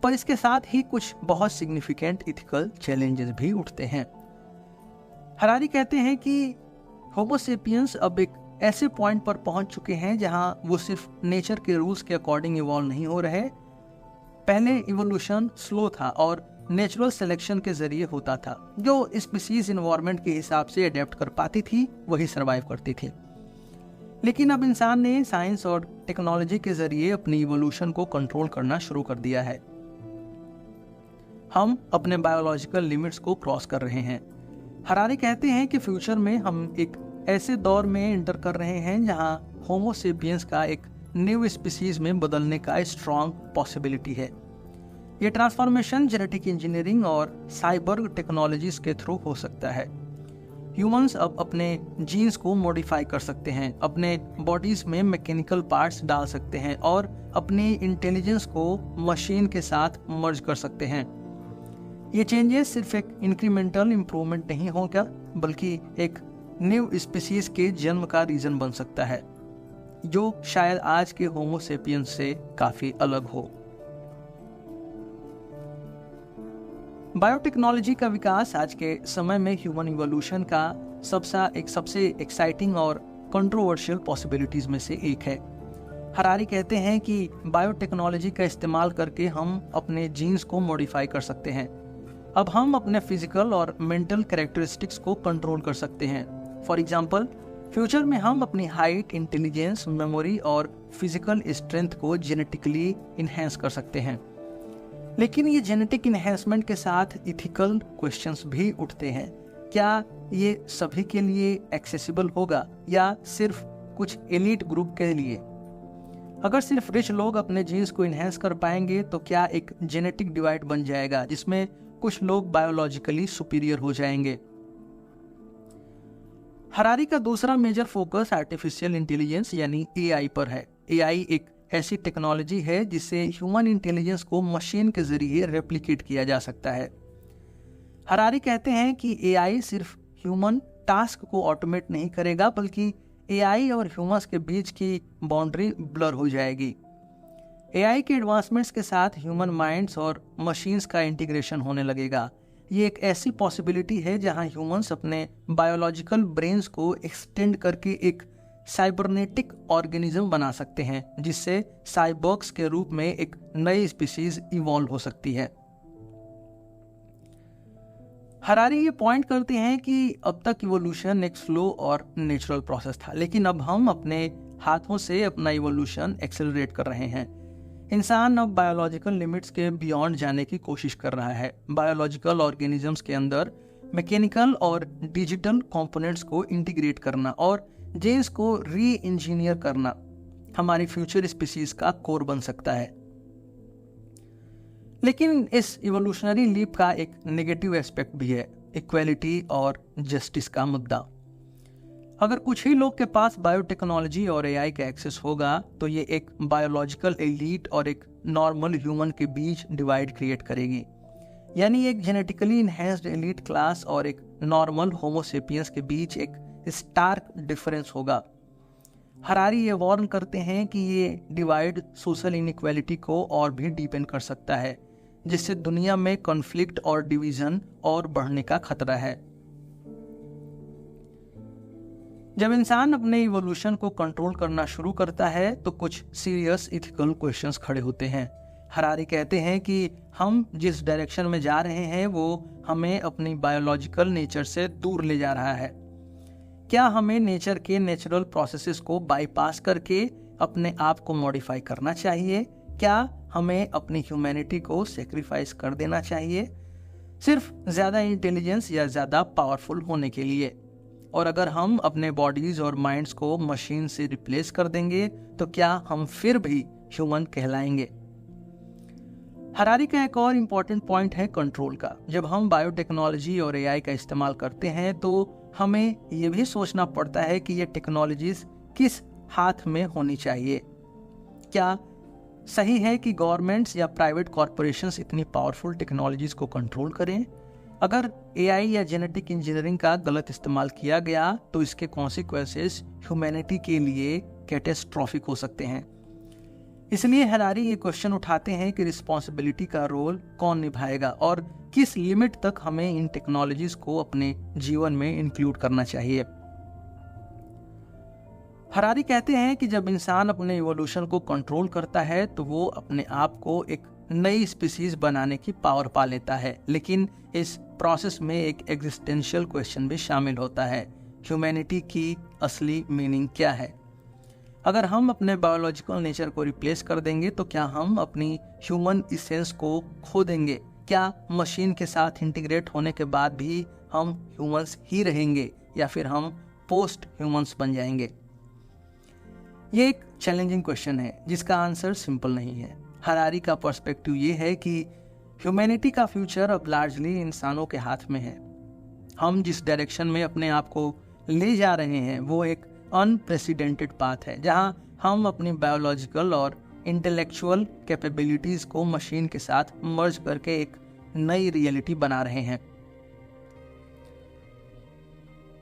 पर इसके साथ ही कुछ बहुत सिग्निफिकेंट इथिकल चैलेंजेस भी उठते हैं। हरारी कहते हैं कि होमो सेपियंस अब एक ऐसे पॉइंट पर पहुंच चुके हैं जहां वो सिर्फ नेचर के रूल्स के अकॉर्डिंग इवॉल्व नहीं हो रहे। पहले इवोल्यूशन स्लो था और नेचुरल सिलेक्शन के जरिए होता था। जो स्पीसीज इन्वायरमेंट के हिसाब से अडेप्ट कर पाती थी वही सरवाइव करती थी। लेकिन अब इंसान ने साइंस और टेक्नोलॉजी के जरिए अपनी इवोल्यूशन को कंट्रोल करना शुरू कर दिया है। हम अपने बायोलॉजिकल लिमिट्स को क्रॉस कर रहे हैं। हरारी कहते हैं कि फ्यूचर में हम एक ऐसे दौर में एंटर कर रहे हैं जहां होमो सेपियंस का एक न्यू स्पीसीज में बदलने का स्ट्रॉन्ग पॉसिबिलिटी है। ये ट्रांसफॉर्मेशन जेनेटिक इंजीनियरिंग और साइबर टेक्नोलॉजीज के थ्रू हो सकता है। ह्यूमंस अब अपने जीन्स को मॉडिफाई कर सकते हैं, अपने बॉडीज में मैकेनिकल पार्ट्स डाल सकते हैं और अपनी इंटेलिजेंस को मशीन के साथ मर्ज कर सकते हैं। ये चेंजेस सिर्फ एक इंक्रीमेंटल इम्प्रूवमेंट नहीं होगा, बल्कि एक न्यू स्पीसीज के जन्म का रीजन बन सकता है, जो शायद आज के होमो सेपियंस से काफी अलग हो। बायोटेक्नोलॉजी का विकास आज के समय में ह्यूमन इवोल्यूशन का सबसे एक्साइटिंग और कंट्रोवर्शियल पॉसिबिलिटीज में से एक है। हरारी कहते हैं कि बायोटेक्नोलॉजी का इस्तेमाल करके हम अपने जीन्स को मॉडिफाई कर सकते हैं। अब हम अपने फिजिकल और मेंटल कैरेक्टरिस्टिक्स को कंट्रोल कर सकते हैं। फॉर एग्जाम्पल, फ्यूचर में हम अपनी हाइट, इंटेलिजेंस, मेमोरी और फिजिकल स्ट्रेंथ को जेनेटिकली इन्हेंस कर सकते हैं। लेकिन ये जेनेटिक इन्हेंसमेंट के साथ इथिकल क्वेश्चंस भी उठते हैं। क्या ये सभी के लिए एक्सेसिबल होगा या सिर्फ कुछ एलीट ग्रुप के लिए? अगर सिर्फ रिच लोग अपने जीन्स को इन्हेंस कर पाएंगे तो क्या एक जेनेटिक डिवाइड बन जाएगा जिसमें कुछ लोग बायोलॉजिकली सुपीरियर हो जाएंगे? हरारी का दूसरा मेजर फोकस आर्टिफिशियल इंटेलिजेंस यानी एआई पर है। एआई एक ऐसी टेक्नोलॉजी है जिससे ह्यूमन इंटेलिजेंस को मशीन के जरिए रेप्लिकेट किया जा सकता है। हरारी कहते हैं कि एआई सिर्फ ह्यूमन टास्क को ऑटोमेट नहीं करेगा, बल्कि एआई और ह्यूमंस के बीच की बाउंड्री ब्लर हो जाएगी। एआई के एडवांसमेंट्स के साथ ह्यूमन माइंड्स और मशीन्स का इंटीग्रेशन होने लगेगा। ये एक ऐसी पॉसिबिलिटी है जहां ह्यूमंस अपने बायोलॉजिकल ब्रेन्स को एक्सटेंड करके एक साइबरनेटिक ऑर्गेनिज्म बना सकते हैं, जिससे साइबॉर्ग्स के रूप में एक नई स्पीशीज इवॉल्व हो सकती है। हरारी ये पॉइंट करते हैं कि अब तक इवोल्यूशन एक स्लो और नेचुरल प्रोसेस था, लेकिन अब हम अपने हाथों से अपना इवोल्यूशन एक्सेलरेट कर रहे हैं। इंसान अब बायोलॉजिकल लिमिट्स के बियॉन्ड जाने की कोशिश कर रहा है। बायोलॉजिकल ऑर्गेनिजम्स के अंदर मैकेनिकल और डिजिटल कंपोनेंट्स को इंटीग्रेट करना और जीन्स को री इंजीनियर करना हमारी फ्यूचर स्पीसीज का कोर बन सकता है। लेकिन इस इवोल्यूशनरी लीप का एक नेगेटिव एस्पेक्ट भी है, इक्वालिटी और जस्टिस का मुद्दा। अगर कुछ ही लोग के पास बायोटेक्नोलॉजी और एआई का एक्सेस होगा तो ये एक बायोलॉजिकल एलीट और एक नॉर्मल ह्यूमन के बीच डिवाइड क्रिएट करेगी। यानी एक जेनेटिकली इन्हेंस्ड एलीट क्लास और एक नॉर्मल होमो सेपियंस के बीच एक स्टार्क डिफरेंस होगा। हरारी ये वार्न करते हैं कि ये डिवाइड सोशल इनइक्वालिटी को और भी डीपेन कर सकता है, जिससे दुनिया में कॉन्फ्लिक्ट और डिवीजन और बढ़ने का खतरा है। जब इंसान अपने इवोल्यूशन को कंट्रोल करना शुरू करता है तो कुछ सीरियस इथिकल क्वेश्चंस खड़े होते हैं। हरारी कहते हैं कि हम जिस डायरेक्शन में जा रहे हैं वो हमें अपनी बायोलॉजिकल नेचर से दूर ले जा रहा है। क्या हमें नेचर के नेचुरल प्रोसेसेस को बाईपास करके अपने आप को मॉडिफाई करना चाहिए? क्या हमें अपनी ह्यूमैनिटी को सेक्रीफाइस कर देना चाहिए सिर्फ ज़्यादा इंटेलिजेंस या ज़्यादा पावरफुल होने के लिए? और अगर हम अपने बॉडीज और माइंड्स को मशीन से रिप्लेस कर देंगे तो क्या हम फिर भी ह्यूमन कहलाएंगे? हरारी का एक और इम्पॉर्टेंट पॉइंट है कंट्रोल का। जब हम बायोटेक्नोलॉजी और एआई का इस्तेमाल करते हैं तो हमें यह भी सोचना पड़ता है कि ये टेक्नोलॉजीज किस हाथ में होनी चाहिए। क्या सही है कि गवर्नमेंट्स या प्राइवेट कॉरपोरेशंस इतनी पावरफुल टेक्नोलॉजीज को कंट्रोल करें? अगर एआई या जेनेटिक इंजीनियरिंग का गलत इस्तेमाल किया गया तो इसके कॉन्सिक्वेंसेस ह्यूमैनिटी के लिए कैटेस्ट्रॉफिक हो सकते हैं। इसलिए हरारी ये क्वेश्चन उठाते हैं कि रिस्पॉन्सिबिलिटी का रोल कौन निभाएगा और किस लिमिट तक हमें इन टेक्नोलॉजीज को अपने जीवन में इंक्लूड करना चाहिए। हरारी कहते हैं कि जब इंसान अपने इवोल्यूशन को कंट्रोल करता है तो वो अपने आप को एक नई स्पीसीज बनाने की पावर पा लेता है, लेकिन इस प्रोसेस में एक एग्जिस्टेंशियल क्वेश्चन भी शामिल होता है, ह्यूमैनिटी की असली मीनिंग क्या है। अगर हम अपने बायोलॉजिकल नेचर को रिप्लेस कर देंगे तो क्या हम अपनी ह्यूमन इसेंस को खो देंगे? क्या मशीन के साथ इंटीग्रेट होने के बाद भी हम ह्यूमंस ही रहेंगे या फिर हम पोस्ट ह्यूमंस बन जाएंगे? ये एक चैलेंजिंग क्वेश्चन है जिसका आंसर सिंपल नहीं है। हरारी का पर्सपेक्टिव ये है कि ह्यूमैनिटी का फ्यूचर अब लार्जली इंसानों के हाथ में है। हम जिस डायरेक्शन में अपने आप को ले जा रहे हैं वो एक अनप्रेसिडेंटेड पाथ है, जहां हम अपनी बायोलॉजिकल और इंटेलेक्चुअल कैपेबिलिटीज को मशीन के साथ मर्ज करके एक नई रियलिटी बना रहे हैं।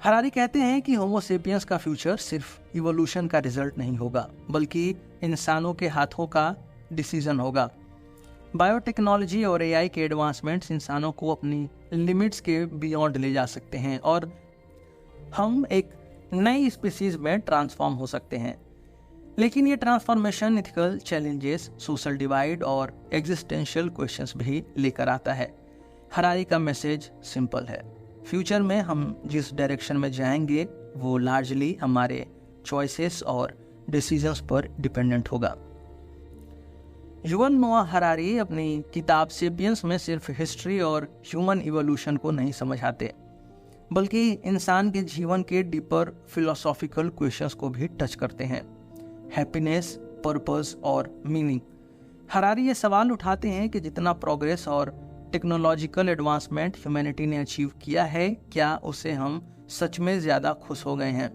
हरारी कहते हैं कि होमो सेपियंस का फ्यूचर सिर्फ इवोल्यूशन का रिजल्ट नहीं होगा, बल्कि इंसानों के हाथों का डिसीजन होगा। बायोटेक्नोलॉजी और एआई के एडवांसमेंट्स इंसानों को अपनी लिमिट्स के बियॉन्ड ले जा सकते हैं और हम एक नई स्पीसीज में ट्रांसफॉर्म हो सकते हैं। लेकिन ये transformation ethical challenges, social divide और एग्जिस्टेंशियल क्वेश्चंस भी लेकर आता है। हरारी का मैसेज सिंपल है, फ्यूचर में हम जिस डायरेक्शन में जाएंगे वो लार्जली हमारे चॉइसेस और डिसीजंस पर डिपेंडेंट होगा। युवल नोआ हरारी अपनी किताब सेपियंस में सिर्फ हिस्ट्री और ह्यूमन इवोल्यूशन को नहीं समझाते, बल्कि इंसान के जीवन के डीपर फिलोसॉफिकल क्वेश्चंस को भी टच करते हैं, हैप्पीनेस, पर्पस और मीनिंग। हरारी ये सवाल उठाते हैं कि जितना प्रोग्रेस और टेक्नोलॉजिकल एडवांसमेंट ह्यूमैनिटी ने अचीव किया है, क्या उससे हम सच में ज़्यादा खुश हो गए हैं?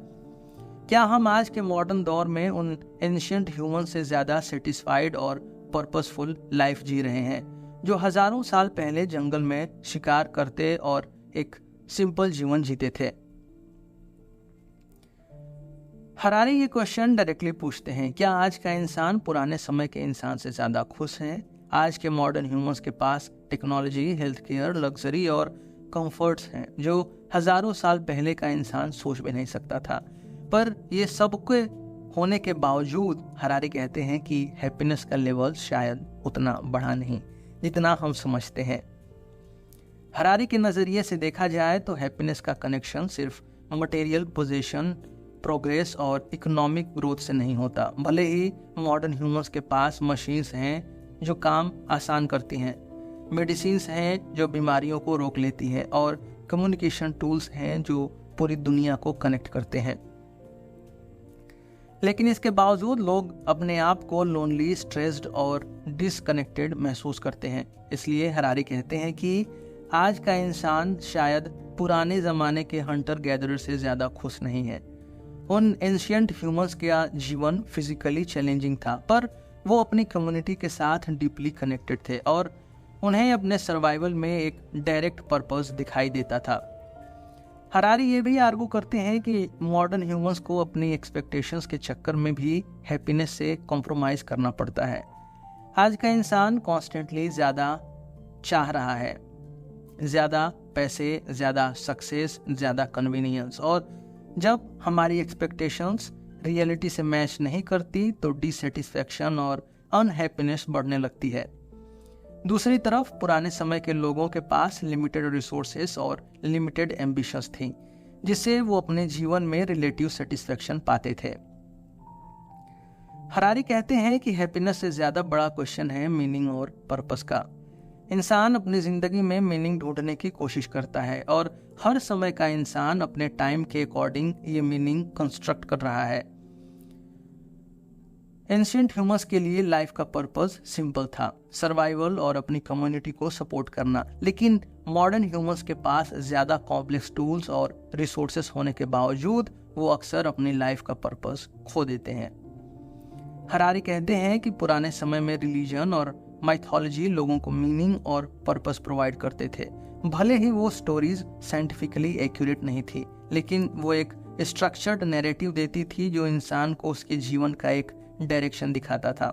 क्या हम आज के मॉडर्न दौर में उन एंशिएंट ह्यूमन से ज़्यादा सेटिस्फाइड और पर्पसफुल लाइफ जी रहे हैं जो हजारों साल पहले जंगल में शिकार करते और एक सिंपल जीवन जीते थे? हरारी ये क्वेश्चन डायरेक्टली पूछते हैं, क्या आज का इंसान पुराने समय के इंसान से ज्यादा खुश है? आज के मॉडर्न ह्यूमंस के पास टेक्नोलॉजी, हेल्थ केयर, लग्जरी और कंफर्ट्स हैं जो हजारों साल पहले का इंसान सोच भी नहीं सकता था। पर ये सब के होने के बावजूद हरारी कहते हैं कि हैप्पीनेस का लेवल शायद उतना बढ़ा नहीं जितना हम समझते हैं। हरारी के नज़रिए से देखा जाए तो हैप्पीनेस का कनेक्शन सिर्फ मटेरियल पोजीशन, प्रोग्रेस और इकोनॉमिक ग्रोथ से नहीं होता। भले ही मॉडर्न ह्यूमंस के पास मशीन्स हैं जो काम आसान करती हैं, मेडिसिन्स हैं जो बीमारियों को रोक लेती हैं और कम्युनिकेशन टूल्स हैं जो पूरी दुनिया को कनेक्ट करते हैं, लेकिन इसके बावजूद लोग अपने आप को लोनली, स्ट्रेस्ड और डिसकनेक्टेड महसूस करते हैं। इसलिए हरारी कहते हैं कि आज का इंसान शायद पुराने ज़माने के हंटर गैदरर से ज़्यादा खुश नहीं है। उन एंशिएंट ह्यूमंस का जीवन फिजिकली चैलेंजिंग था, पर वो अपनी कम्युनिटी के साथ डीपली कनेक्टेड थे और उन्हें अपने सर्वाइवल में एक डायरेक्ट पर्पस दिखाई देता था। हरारी ये भी आर्गू करते हैं कि मॉडर्न ह्यूमंस को अपनी एक्सपेक्टेशंस के चक्कर में भी हैप्पीनेस से कॉम्प्रोमाइज़ करना पड़ता है। आज का इंसान कॉन्स्टेंटली ज़्यादा चाह रहा है, ज़्यादा पैसे, ज़्यादा सक्सेस, ज़्यादा कन्वीनियंस, और जब हमारी एक्सपेक्टेशंस रियलिटी से मैच नहीं करती तो डिससेटिस्फैक्शन और अनहैप्पीनेस बढ़ने लगती है। दूसरी तरफ पुराने समय के लोगों के पास लिमिटेड रिसोर्सेस और लिमिटेड एम्बिशंस थी, जिससे वो अपने जीवन में रिलेटिव सेटिस्फैक्शन पाते थे। हरारी कहते हैं कि हैप्पीनेस से ज़्यादा बड़ा क्वेश्चन है मीनिंग और पर्पस का। इंसान अपनी ज़िंदगी में मीनिंग ढूंढने की कोशिश करता है और हर समय का इंसान अपने टाइम के अकॉर्डिंग ये मीनिंग कंस्ट्रक्ट कर रहा है। एंशिएंट ह्यूमंस के लिए लाइफ का पर्पस सिंपल था, सर्वाइवल और अपनी कम्युनिटी को सपोर्ट करना। लेकिन मॉडर्न ह्यूमंस के पास ज़्यादा कॉम्प्लेक्स टूल्स और रिसोर्सेस होने के बावजूद वो अक्सर अपनी लाइफ का पर्पस खो देते हैं। हरारी कहते हैं कि पुराने समय में रिलीजन और माइथोलॉजी लोगों को मीनिंग और पर्पस प्रोवाइड करते थे, भले ही वो स्टोरीज साइंटिफिकली एक्यूरेट नहीं थी, लेकिन वो एक स्ट्रक्चर्ड नैरेटिव देती थी जो इंसान को उसके जीवन का एक डायरेक्शन दिखाता था।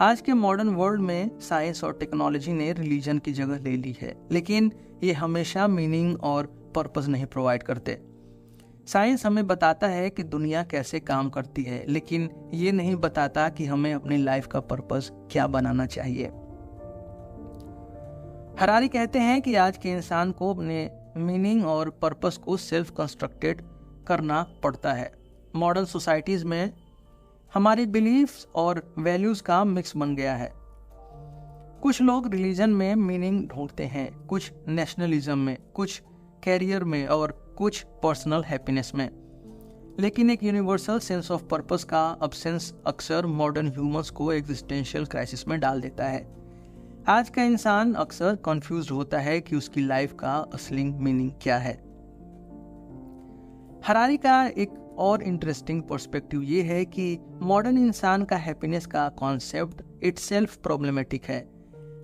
आज के मॉडर्न वर्ल्ड में साइंस और टेक्नोलॉजी ने रिलीजन की जगह ले ली है, लेकिन ये हमेशा मीनिंग और पर्पस नहीं प्रोवाइड करते। साइंस हमें बताता है कि दुनिया कैसे काम करती है, लेकिन ये नहीं बताता कि हमें अपनी लाइफ का पर्पस क्या बनाना चाहिए। हरारी कहते हैं कि आज के इंसान को अपने मीनिंग और पर्पस को सेल्फ कंस्ट्रक्टेड करना पड़ता है। मॉडर्न सोसाइटीज में हमारी बिलीफ्स और वैल्यूज का मिक्स बन गया है। कुछ लोग रिलीजन में मीनिंग ढूंढते हैं, कुछ नेशनलिज्म में, कुछ कैरियर में और कुछ पर्सनल हैप्पीनेस में। लेकिन एक यूनिवर्सल सेंस ऑफ पर्पस का अब्सेंस अक्सर मॉडर्न ह्यूमंस को एग्जिस्टेंशियल क्राइसिस में डाल देता है। आज का इंसान अक्सर कंफ्यूज्ड होता है कि उसकी लाइफ का असली मीनिंग क्या है। हरारी का एक और इंटरेस्टिंग पर्सपेक्टिव ये है कि मॉडर्न इंसान का हैप्पीनेस का कॉन्सेप्ट इटसेल्फ प्रॉब्लमेटिक है।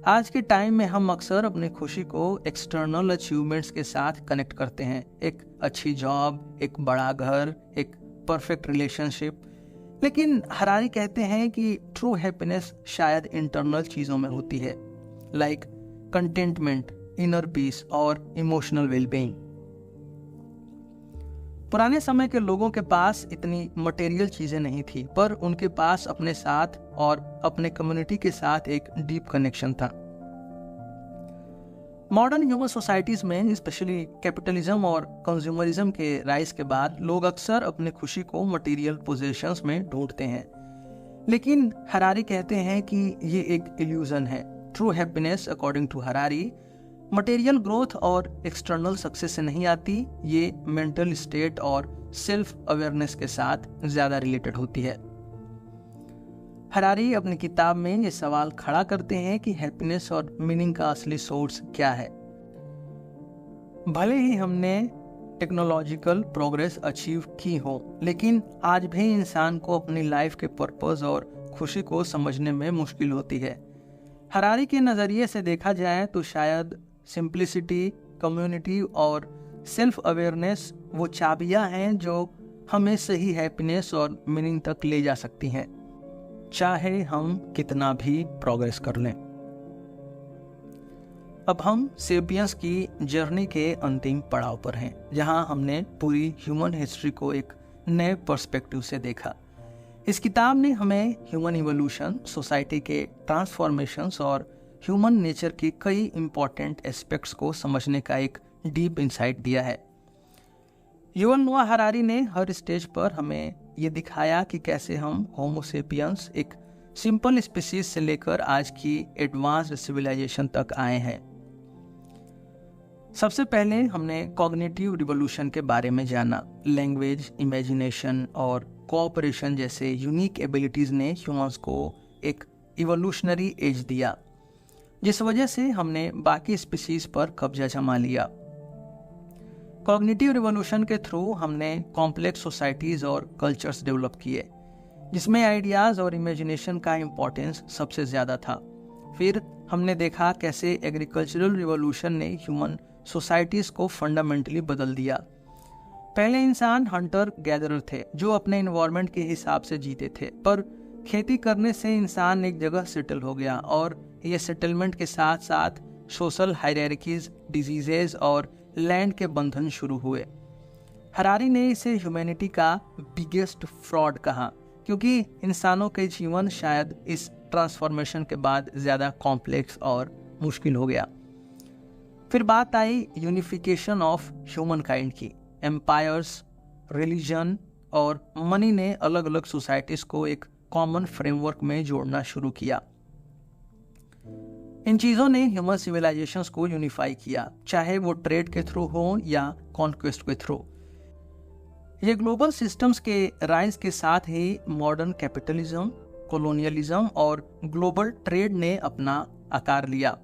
आज के टाइम में हम अक्सर अपनी खुशी को एक्सटर्नल अचीवमेंट्स के साथ कनेक्ट करते हैं। एक अच्छी जॉब, एक बड़ा घर, एक परफेक्ट रिलेशनशिप। लेकिन हरारी कहते हैं कि ट्रू हैप्पीनेस शायद इंटरनल चीज़ों में होती है, लाइक कंटेंटमेंट, इनर पीस और इमोशनल वेलबीइंग। पुराने समय के लोगों के पास इतनी मटेरियल चीजें नहीं थी, पर उनके पास अपने साथ और अपने कम्युनिटी के साथ एक डीप कनेक्शन था। मॉडर्न ह्यूमन सोसाइटीज में स्पेशली कैपिटलिज्म और कंज्यूमरिज्म के राइज के बाद लोग अक्सर अपनी खुशी को मटेरियल पोजेशंस में ढूंढते हैं। लेकिन हरारी कहते हैं कि ये एक इल्यूजन है। True happiness according to Harari material growth और एक्सटर्नल सक्सेस से नहीं आती, ये मेंटल स्टेट और सेल्फ अवेयरनेस के साथ ज्यादा रिलेटेड होती है। हरारी अपनी किताब में ये सवाल खड़ा करते हैं कि हैप्पीनेस और मीनिंग का असली सोर्स क्या है। भले ही हमने टेक्नोलॉजिकल प्रोग्रेस अचीव की हो, लेकिन आज भी इंसान को अपनी लाइफ के पर्पस और खुशी को समझने में मुश्किल होती है। हरारी के नज़रिए से देखा जाए तो शायद सिंप्लिसिटी, कम्युनिटी और सेल्फ अवेयरनेस वो चाबियां हैं जो हमें सही हैप्पीनेस और मीनिंग तक ले जा सकती हैं, चाहे हम कितना भी प्रोग्रेस कर लें। अब हम सेपियंस की जर्नी के अंतिम पड़ाव पर हैं, जहां हमने पूरी ह्यूमन हिस्ट्री को एक नए पर्सपेक्टिव से देखा। इस किताब ने हमें ह्यूमन इवोल्यूशन, सोसाइटी के ट्रांसफॉर्मेशंस और ह्यूमन नेचर के कई इंपॉर्टेंट एस्पेक्ट्स को समझने का एक डीप इंसाइट दिया है। युवल नोआ हरारी ने हर स्टेज पर हमें ये दिखाया कि कैसे हम होमो सेपियंस एक सिंपल स्पीशीज से लेकर आज की एडवांस्ड सिविलाइजेशन तक आए हैं। सबसे पहले हमने कॉग्निटिव रिवोल्यूशन के बारे में जाना। लैंग्वेज, इमेजिनेशन और कोऑपरेशन जैसे यूनिक एबिलिटीज ने ह्यूमंस को एक इवोल्यूशनरी एज दिया, जिस वजह से हमने बाकी स्पीशीज पर कब्जा जमा लिया। कॉग्निटिव रिवोल्यूशन के थ्रू हमने कॉम्प्लेक्स सोसाइटीज और कल्चर्स डेवलप किए, जिसमें आइडियाज और इमेजिनेशन का इम्पोर्टेंस सबसे ज़्यादा था। फिर हमने देखा कैसे एग्रीकल्चरल रिवोल्यूशन ने ह्यूमन सोसाइटीज को फंडामेंटली बदल दिया। पहले इंसान हंटर गैदरर थे जो अपने इन्वायरमेंट के हिसाब से जीते थे, पर खेती करने से इंसान एक जगह सेटल हो गया और ये सेटलमेंट के साथ साथ सोशल हायरार्कीज, डिजीजेज और लैंड के बंधन शुरू हुए। हरारी ने इसे ह्यूमैनिटी का बिगेस्ट फ्रॉड कहा, क्योंकि इंसानों के जीवन शायद इस ट्रांसफॉर्मेशन के बाद ज़्यादा कॉम्प्लेक्स और मुश्किल हो गया। फिर बात आई यूनिफिकेशन ऑफ ह्यूमन काइंड की। एम्पायर्स, रिलीजन और मनी ने अलग अलग सोसाइटीज को एक कॉमन फ्रेमवर्क में जोड़ना शुरू किया। इन चीज़ों ने ह्यूमन सिविलाइजेशंस को यूनिफाई किया, चाहे वो ट्रेड के थ्रू हो या कॉन्क्वेस्ट के थ्रू। ये ग्लोबल सिस्टम्स के राइज के साथ ही मॉडर्न कैपिटलिज्म, कॉलोनियलिज्म और ग्लोबल ट्रेड ने अपना आकार लिया।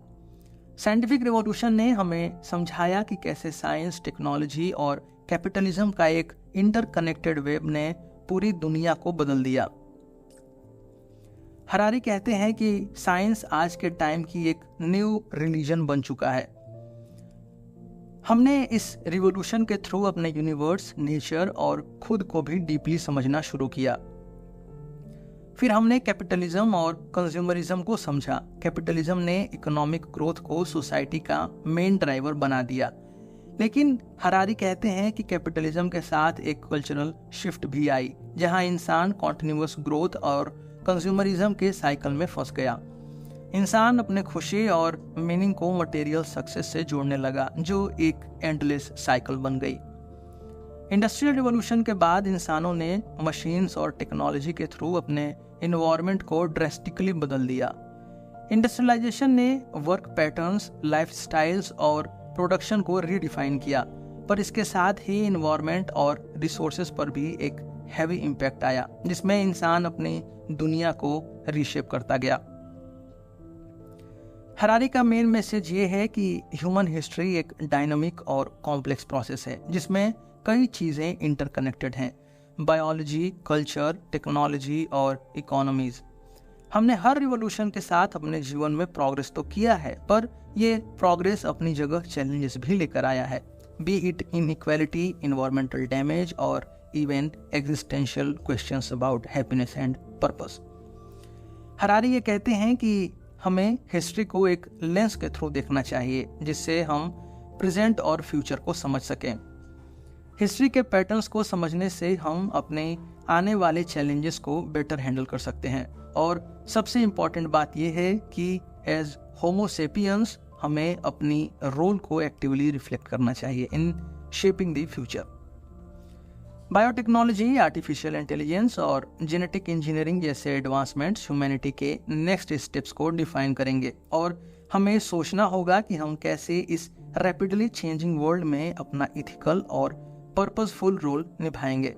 साइंटिफिक रिवॉल्यूशन ने हमें समझाया कि कैसे साइंस, टेक्नोलॉजी और कैपिटलिज्म का एक इंटरकनेक्टेड वेब ने पूरी दुनिया को बदल दिया। हरारी कहते हैं कि साइंस आज के टाइम की एक न्यू रिलीजन बन चुका है। हमने इस रिवॉल्यूशन के थ्रू अपने यूनिवर्स, नेचर और खुद को भी डीपली समझना शुरू किया। फिर हमने कैपिटलिज्म और कंज्यूमरिज्म को समझा। कैपिटलिज्म ने इकोनॉमिक ग्रोथ को सोसाइटी का मेन ड्राइवर बना दिया, लेकिन हरारी कहते हैं कि कैपिटलिज्म के साथ एक कल्चरल शिफ्ट भी आई, जहां इंसान कॉन्टिन्यूअस ग्रोथ और कंज्यूमरिज्म के साइकिल में फंस गया। इंसान अपने खुशी और मीनिंग को मटेरियल सक्सेस से जोड़ने लगा, जो एक एंडलेस साइकिल बन गई। इंडस्ट्रियल रिवॉल्यूशन के बाद इंसानों ने मशीन्स और टेक्नोलॉजी के थ्रू अपने एनवायरनमेंट को ड्रेस्टिकली बदल दिया। इंडस्ट्रियलाइजेशन ने वर्क पैटर्न्स, लाइफस्टाइल्स और प्रोडक्शन को रीडिफाइन किया, पर इसके साथ ही एनवायरनमेंट और रिसोर्सेज पर भी एक हैवी इम्पैक्ट आया, जिसमें इंसान अपनी दुनिया को रीशेप करता गया। हरारी का मेन मैसेज ये है कि ह्यूमन हिस्ट्री एक डायनामिक और कॉम्प्लेक्स प्रोसेस है, जिसमें कई चीज़ें इंटरकनेक्टेड हैं, बायोलॉजी, कल्चर, टेक्नोलॉजी और इकोनॉमीज। हमने हर रिवॉल्यूशन के साथ अपने जीवन में प्रोग्रेस तो किया है, पर ये प्रोग्रेस अपनी जगह चैलेंजेस भी लेकर आया है, be it inequality, environmental damage और even existential questions about happiness and purpose. Harari ये कहते हैं कि हमें हिस्ट्री को एक लेंस के थ्रू देखना चाहिए, जिससे हम प्रेजेंट और फ्यूचर को समझ सकें। हिस्ट्री के पैटर्न्स को समझने से हम अपने आने वाले चैलेंजेस को बेटर हैंडल कर सकते हैं, और सबसे इम्पॉर्टेंट बात यह है कि एज होमो सेपियंस हमें अपनी रोल को एक्टिवली रिफ्लेक्ट करना चाहिए in shaping the future. Biotechnology, artificial intelligence और जेनेटिक इंजीनियरिंग जैसे एडवांसमेंट्स ह्यूमैनिटी के नेक्स्ट स्टेप्स को डिफाइन करेंगे, और हमें सोचना होगा कि हम कैसे इस रैपिडली चेंजिंग वर्ल्ड में अपना इथिकल और पर्पसफुल रोल निभाएंगे।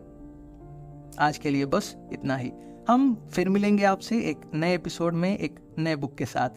आज के लिए बस इतना ही। हम फिर मिलेंगे आपसे एक नए एपिसोड में एक नए बुक के साथ।